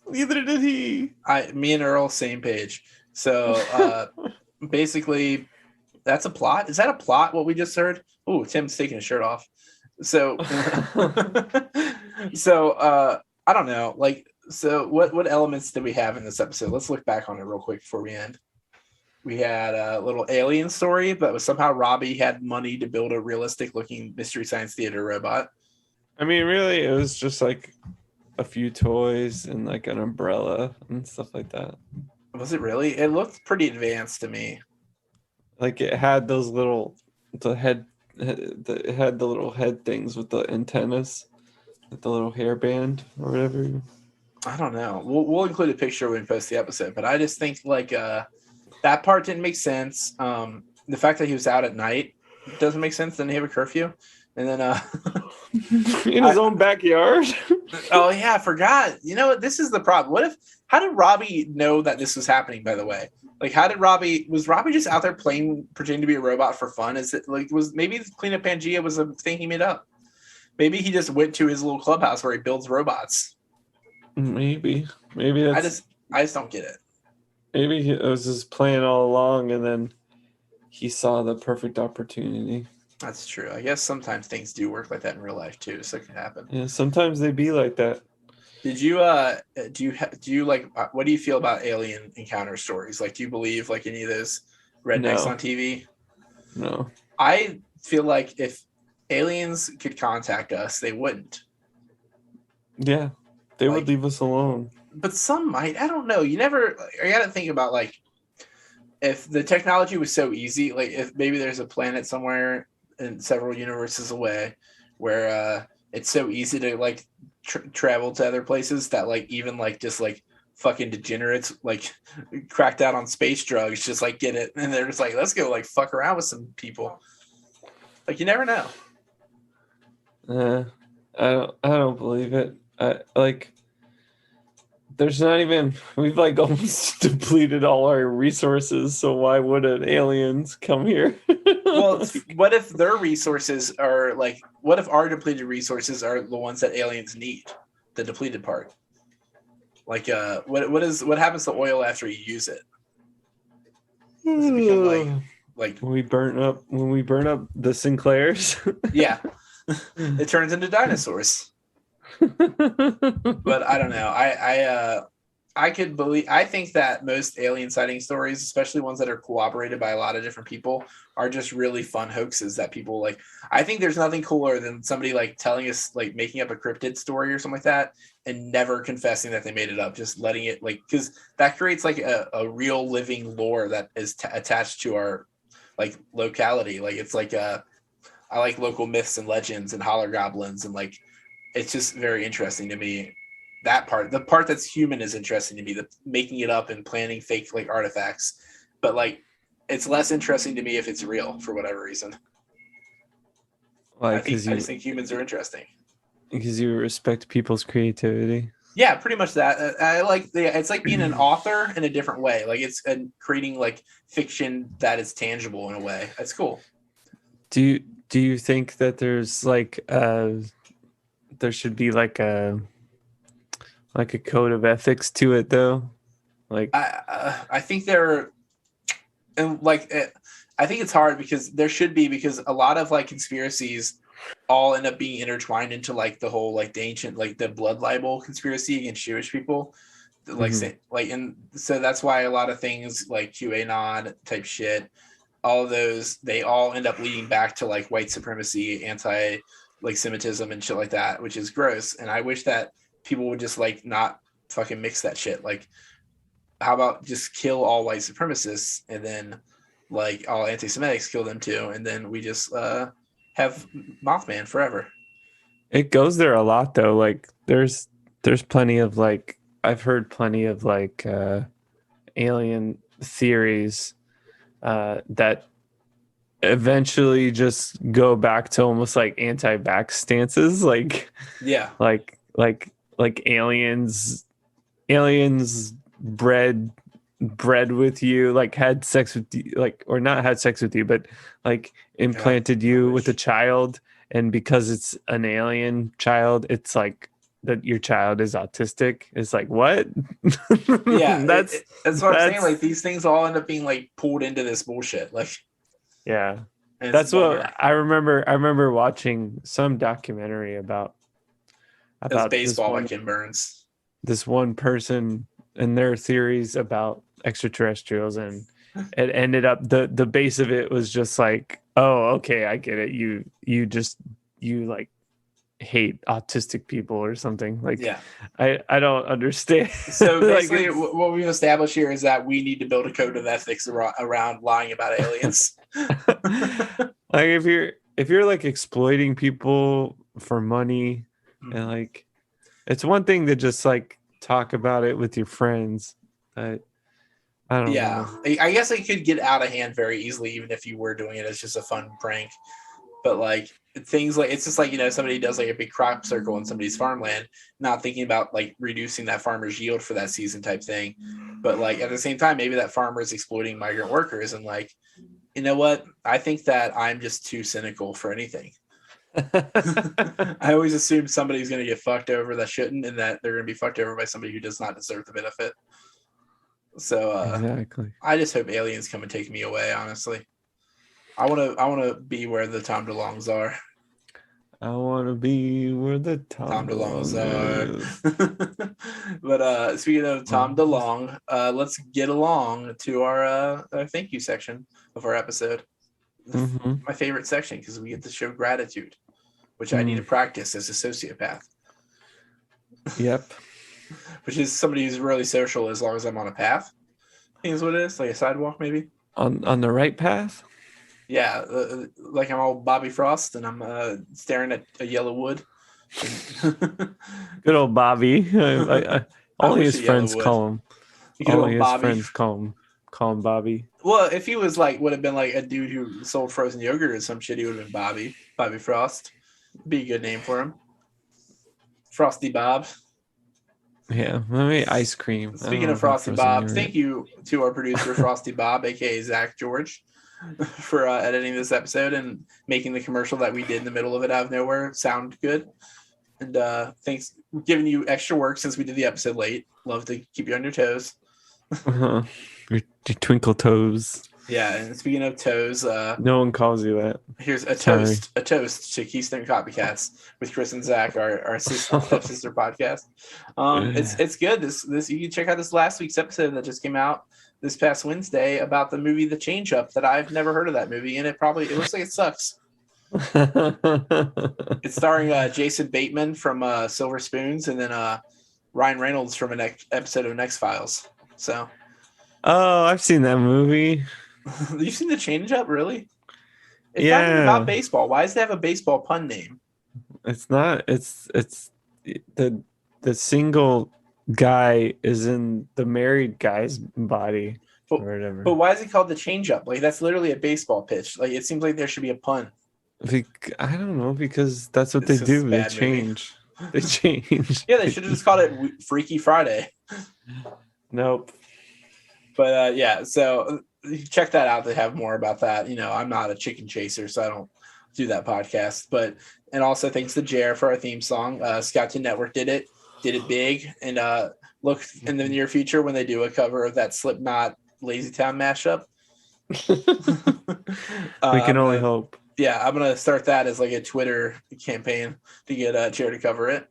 Neither did he. Me and Earl, same page. So basically, that's a plot. Is that a plot? What we just heard? Oh, Tim's taking his shirt off. So So I don't know. Like, so what elements did we have in this episode? Let's look back on it real quick before we end. We had a little alien story, but somehow Robbie had money to build a realistic looking Mystery Science Theater robot. I mean, really, it was just like a few toys and like an umbrella and stuff like that. Was it really? It looked pretty advanced to me. Like it had those little it had the little head things with the antennas, with the little hairband or whatever. I don't know. We'll include a picture when we post the episode, but I just think like that part didn't make sense. The fact that he was out at night doesn't make sense. Didn't he have a curfew? And then in his own backyard. Oh yeah, I forgot. You know, this is the problem. How did Robbie know that this was happening, by the way? Like, was Robbie just out there pretending to be a robot for fun? Is it like, maybe Clean Up Pangea was a thing he made up? Maybe he just went to his little clubhouse where he builds robots. Maybe that's, I just don't get it. Maybe it was his plan all along, and then he saw the perfect opportunity. That's true. I guess sometimes things do work like that in real life too, so it can happen. Yeah, sometimes they be like that. Did you do you like what do you feel about alien encounter stories? Like, do you believe like any of those rednecks on TV? No. I feel like if aliens could contact us, they wouldn't. Yeah, they would leave us alone. But some might. I don't know. You got to think about like if the technology was so easy, like if maybe there's a planet somewhere in several universes away where it's so easy to like travel to other places that like even like just like fucking degenerates like cracked out on space drugs just like get it, and they're just like, let's go like fuck around with some people. Like, you never know. I don't believe it. There's not even, we've like almost depleted all our resources, so why wouldn't aliens come here? Well, what if their resources are like, what if our depleted resources are the ones that aliens need, the depleted part? Like, what happens to oil after you use it? Does it become like when we burn up the Sinclairs? Yeah. It turns into dinosaurs. But I don't know. I think that most alien sighting stories, especially ones that are corroborated by a lot of different people, are just really fun hoaxes that people like. I think there's nothing cooler than somebody like telling us, like making up a cryptid story or something like that and never confessing that they made it up, just letting it like, because that creates like a real living lore that is attached to our like locality. Like, it's like I like local myths and legends and holler goblins, and like it's just very interesting to me. That part, the part that's human, is interesting to me. The making it up and planning fake like artifacts, but like it's less interesting to me if it's real for whatever reason. I just think humans are interesting because you respect people's creativity. Yeah, pretty much that. I like it's like being an author in a different way. Like it's creating like fiction that is tangible in a way. That's cool. Do you think that there's like there should be like a code of ethics to it though? Like I think there, and like I think it's hard because there should be, because a lot of like conspiracies all end up being intertwined into like the whole like the ancient like the blood libel conspiracy against Jewish people, like say, like, and so that's why a lot of things like QAnon type shit, all of those, they all end up leading back to like white supremacy, anti like Semitism and shit like that, which is gross. And I wish that people would just like not fucking mix that shit. Like, how about just kill all white supremacists, and then like all anti-Semitics, kill them too, and then we just have Mothman forever. It goes there a lot though. Like there's plenty of like, I've heard plenty of like alien theories that eventually just go back to almost like anti-vax stances. Like, yeah, like aliens bred with you, like had sex with you, like, or not had sex with you, but like implanted you with a child, and because it's an alien child, it's like that your child is autistic. It's like, what? Yeah, that's what I'm saying. Like, these things all end up being like pulled into this bullshit. Like, yeah, that's what I remember. I remember watching some documentary about That's baseball by Ken Burns. This one person and their theories about extraterrestrials, and it ended up the base of it was just like, oh, okay, I get it. You like hate autistic people or something. Like, yeah, I don't understand. So basically, like, what we've established here is that we need to build a code of ethics around lying about aliens. Like if you're like exploiting people for money, and like, it's one thing to just like talk about it with your friends. I don't know. I guess it could get out of hand very easily, even if you were doing it as just a fun prank. But like things like, it's just like, somebody does like a big crop circle in somebody's farmland, not thinking about like reducing that farmer's yield for that season type thing. But like at the same time, maybe that farmer is exploiting migrant workers, and like, you know what? I think that I'm just too cynical for anything. I always assume somebody's going to get fucked over that shouldn't, and that they're going to be fucked over by somebody who does not deserve the benefit. So exactly. I just hope aliens come and take me away. Honestly, I want to be where the Tom DeLongs are. I want to be where the Tom DeLongs are. But speaking of Tom DeLong, let's get along to our thank you section of our episode. My favorite section, because we get to show gratitude, which I need to practice as a sociopath. Yep. Which is somebody who's really social as long as I'm on a path. I think is what it is, like a sidewalk maybe. On the right path? Yeah, like I'm all Bobby Frost and I'm staring at a yellow wood. Good old Bobby. All his friends call him. All his friends call him Bobby. Well, if he was like, would have been like a dude who sold frozen yogurt or some shit, he would have been Bobby Frost. Be a good name for him. Frosty Bob. Yeah, maybe ice cream. Speaking of Frosty Bob, thank you to our producer, Frosty Bob, aka Zach George, for editing this episode and making the commercial that we did in the middle of it out of nowhere sound good. And thanks for giving you extra work since we did the episode late. Love to keep you on your toes. Your twinkle toes. Yeah, and speaking of toes, no one calls you that. Here's a toast to Keystone Copycats with Chris and Zach, our sister podcast. It's good. This you can check out this last week's episode that just came out this past Wednesday about the movie The Change Up. That I've never heard of that movie, and it looks like it sucks. It's starring Jason Bateman from Silver Spoons, and then Ryan Reynolds from an episode of X-Files. So, oh, I've seen that movie. You've seen The Change Up, really? It's not even about baseball. Why does it have a baseball pun name? It's not. It's the single guy is in the married guy's body or whatever. But why is it called The Change Up? Like, that's literally a baseball pitch. Like, it seems like there should be a pun. I don't know, because that's what they do. They change. They change. Yeah, they should have just called it Freaky Friday. Nope. But yeah, so check that out to have more about that. I'm not a chicken chaser, so I don't do that podcast. And also thanks to Jer for our theme song. Scout Network did it big. And look in the near future when they do a cover of that Slipknot Lazy Town mashup. We can only hope. Yeah, I'm gonna start that as like a Twitter campaign to get Jer to cover it.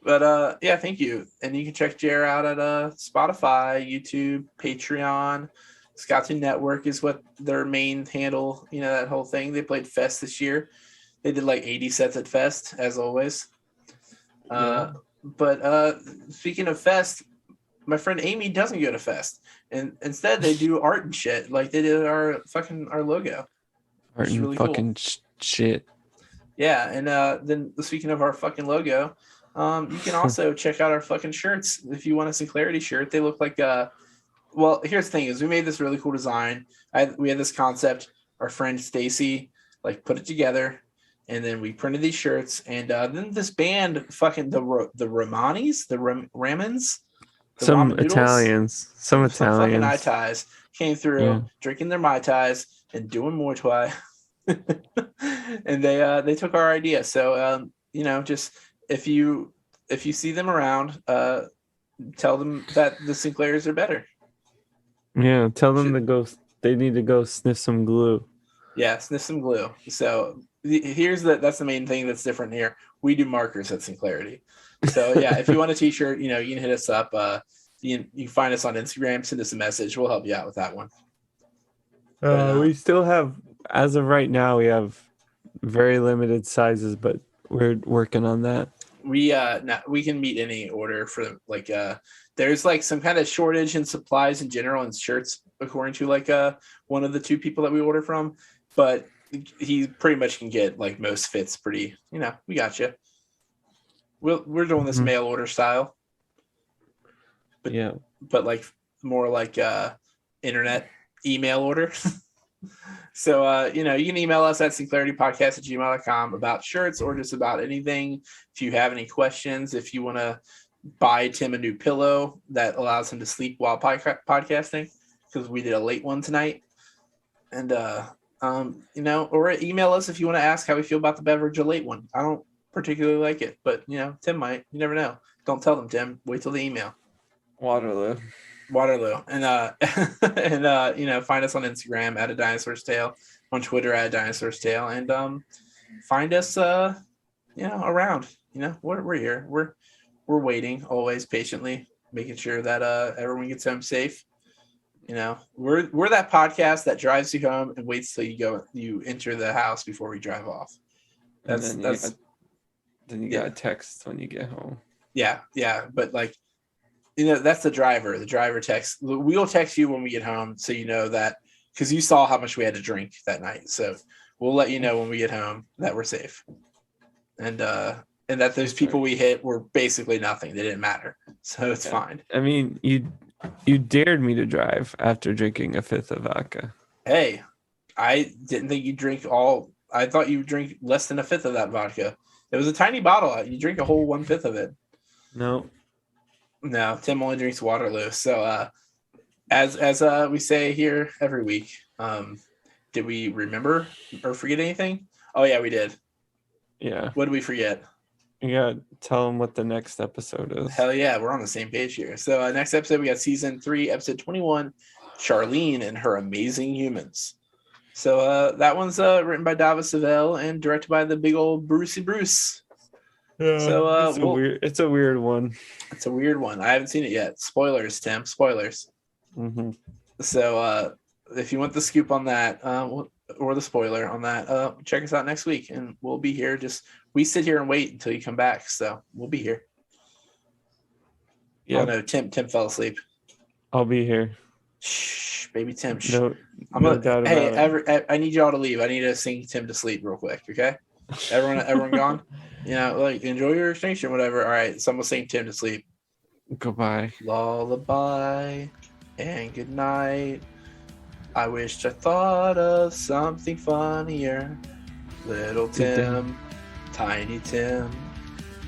But yeah, thank you. And you can check Jer out at Spotify, YouTube, Patreon. Scouting Network is what their main handle, that whole thing. They played Fest this year. They did like 80 sets at Fest, as always. Yeah. But speaking of Fest, my friend Amy doesn't go to Fest. And instead they do art and shit. Like they did our logo. Art and really fucking cool. Shit. Yeah, and then speaking of our fucking logo, you can also check out our fucking shirts. If you want a Sinclarity shirt, they look like well, here's the thing: is we made this really cool design. We had this concept. Our friend Stacy put it together, and then we printed these shirts. And then this band, fucking the Romanis, the Ramens, some Italians, some fucking Mai Tais came through, drinking their Mai Tais and doing Muay Thai. And they took our idea. So just if you see them around, tell them that the Sinclairs are better. Yeah, tell them to go. They need to go sniff some glue. Yeah, sniff some glue. So That's the main thing that's different here. We do markers at Sinclarity. So yeah, if you want a t-shirt, you can hit us up. You can find us on Instagram, send us a message. We'll help you out with that one. We still have, as of right now, we have very limited sizes, but we're working on that. We can meet any order for there's like some kind of shortage in supplies in general and shirts, according to one of the two people that we order from, but he pretty much can get like most fits pretty, we got you. We're doing this mail order style, but like more like internet email order. So you can email us at sinclaritypodcast@gmail.com about shirts or just about anything. If you have any questions, if you want to buy Tim a new pillow that allows him to sleep while podcasting, because we did a late one tonight, and or email us if you want to ask how we feel about the beverage a late one. I don't particularly like it, but Tim might. You never know. Don't tell them, Tim. Wait till the email. Waterloo, and find us on Instagram at A Dinosaur's Tale, on Twitter at A Dinosaur's Tale, and find us around. We're here. We're waiting always patiently, making sure that everyone gets home safe. We're that podcast that drives you home and waits till you enter the house before we drive off. Then you got a text when you get home. Yeah, but that's the driver. The driver texts. We'll text you when we get home, so you know that, because you saw how much we had to drink that night. So we'll let you know when we get home that we're safe, and that those people we hit were basically nothing. They didn't matter, so it's fine. I mean, you dared me to drive after drinking a fifth of vodka. Hey, I didn't think you'd drink all. I thought you would drink less than a fifth of that vodka. It was a tiny bottle. You drink a whole 1/5 of it. No, Tim only drinks Waterloo. So as we say here every week, did we remember or forget anything? Oh yeah, we did. Yeah. What did we forget? You gotta tell them what the next episode is. Hell yeah, we're on the same page here. So next episode, we got season 3, episode 21, Charlene and Her Amazing Humans. So that one's written by Dava Savell and directed by the big old Brucey Bruce. Yeah, so it's a weird one. It's a weird one. I haven't seen it yet. Spoilers, Tim. Spoilers. Mm-hmm. So if you want the scoop on that, or the spoiler on that, check us out next week, and we'll be here. We sit here and wait until you come back, so we'll be here. Yeah. Oh no, Tim fell asleep. I'll be here. Shh, baby Tim. Shh. No doubt about it. I need y'all to leave. I need to sing Tim to sleep real quick. Okay, everyone gone. Enjoy your extinction, whatever. All right, so I'm gonna sing Tim to sleep. Goodbye. Lullaby and good night. I wished I thought of something funnier. Little Tim, Tiny Tim,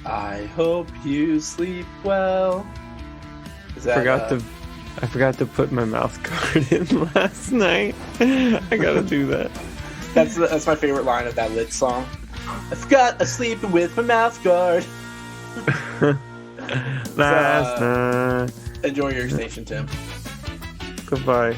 I hope you sleep well. I forgot to put my mouth guard in last night. I gotta do that. That's my favorite line of that lit song. I forgot I'm sleeping with my mouth guard. Last night. Enjoy your extinction, Tim. Goodbye.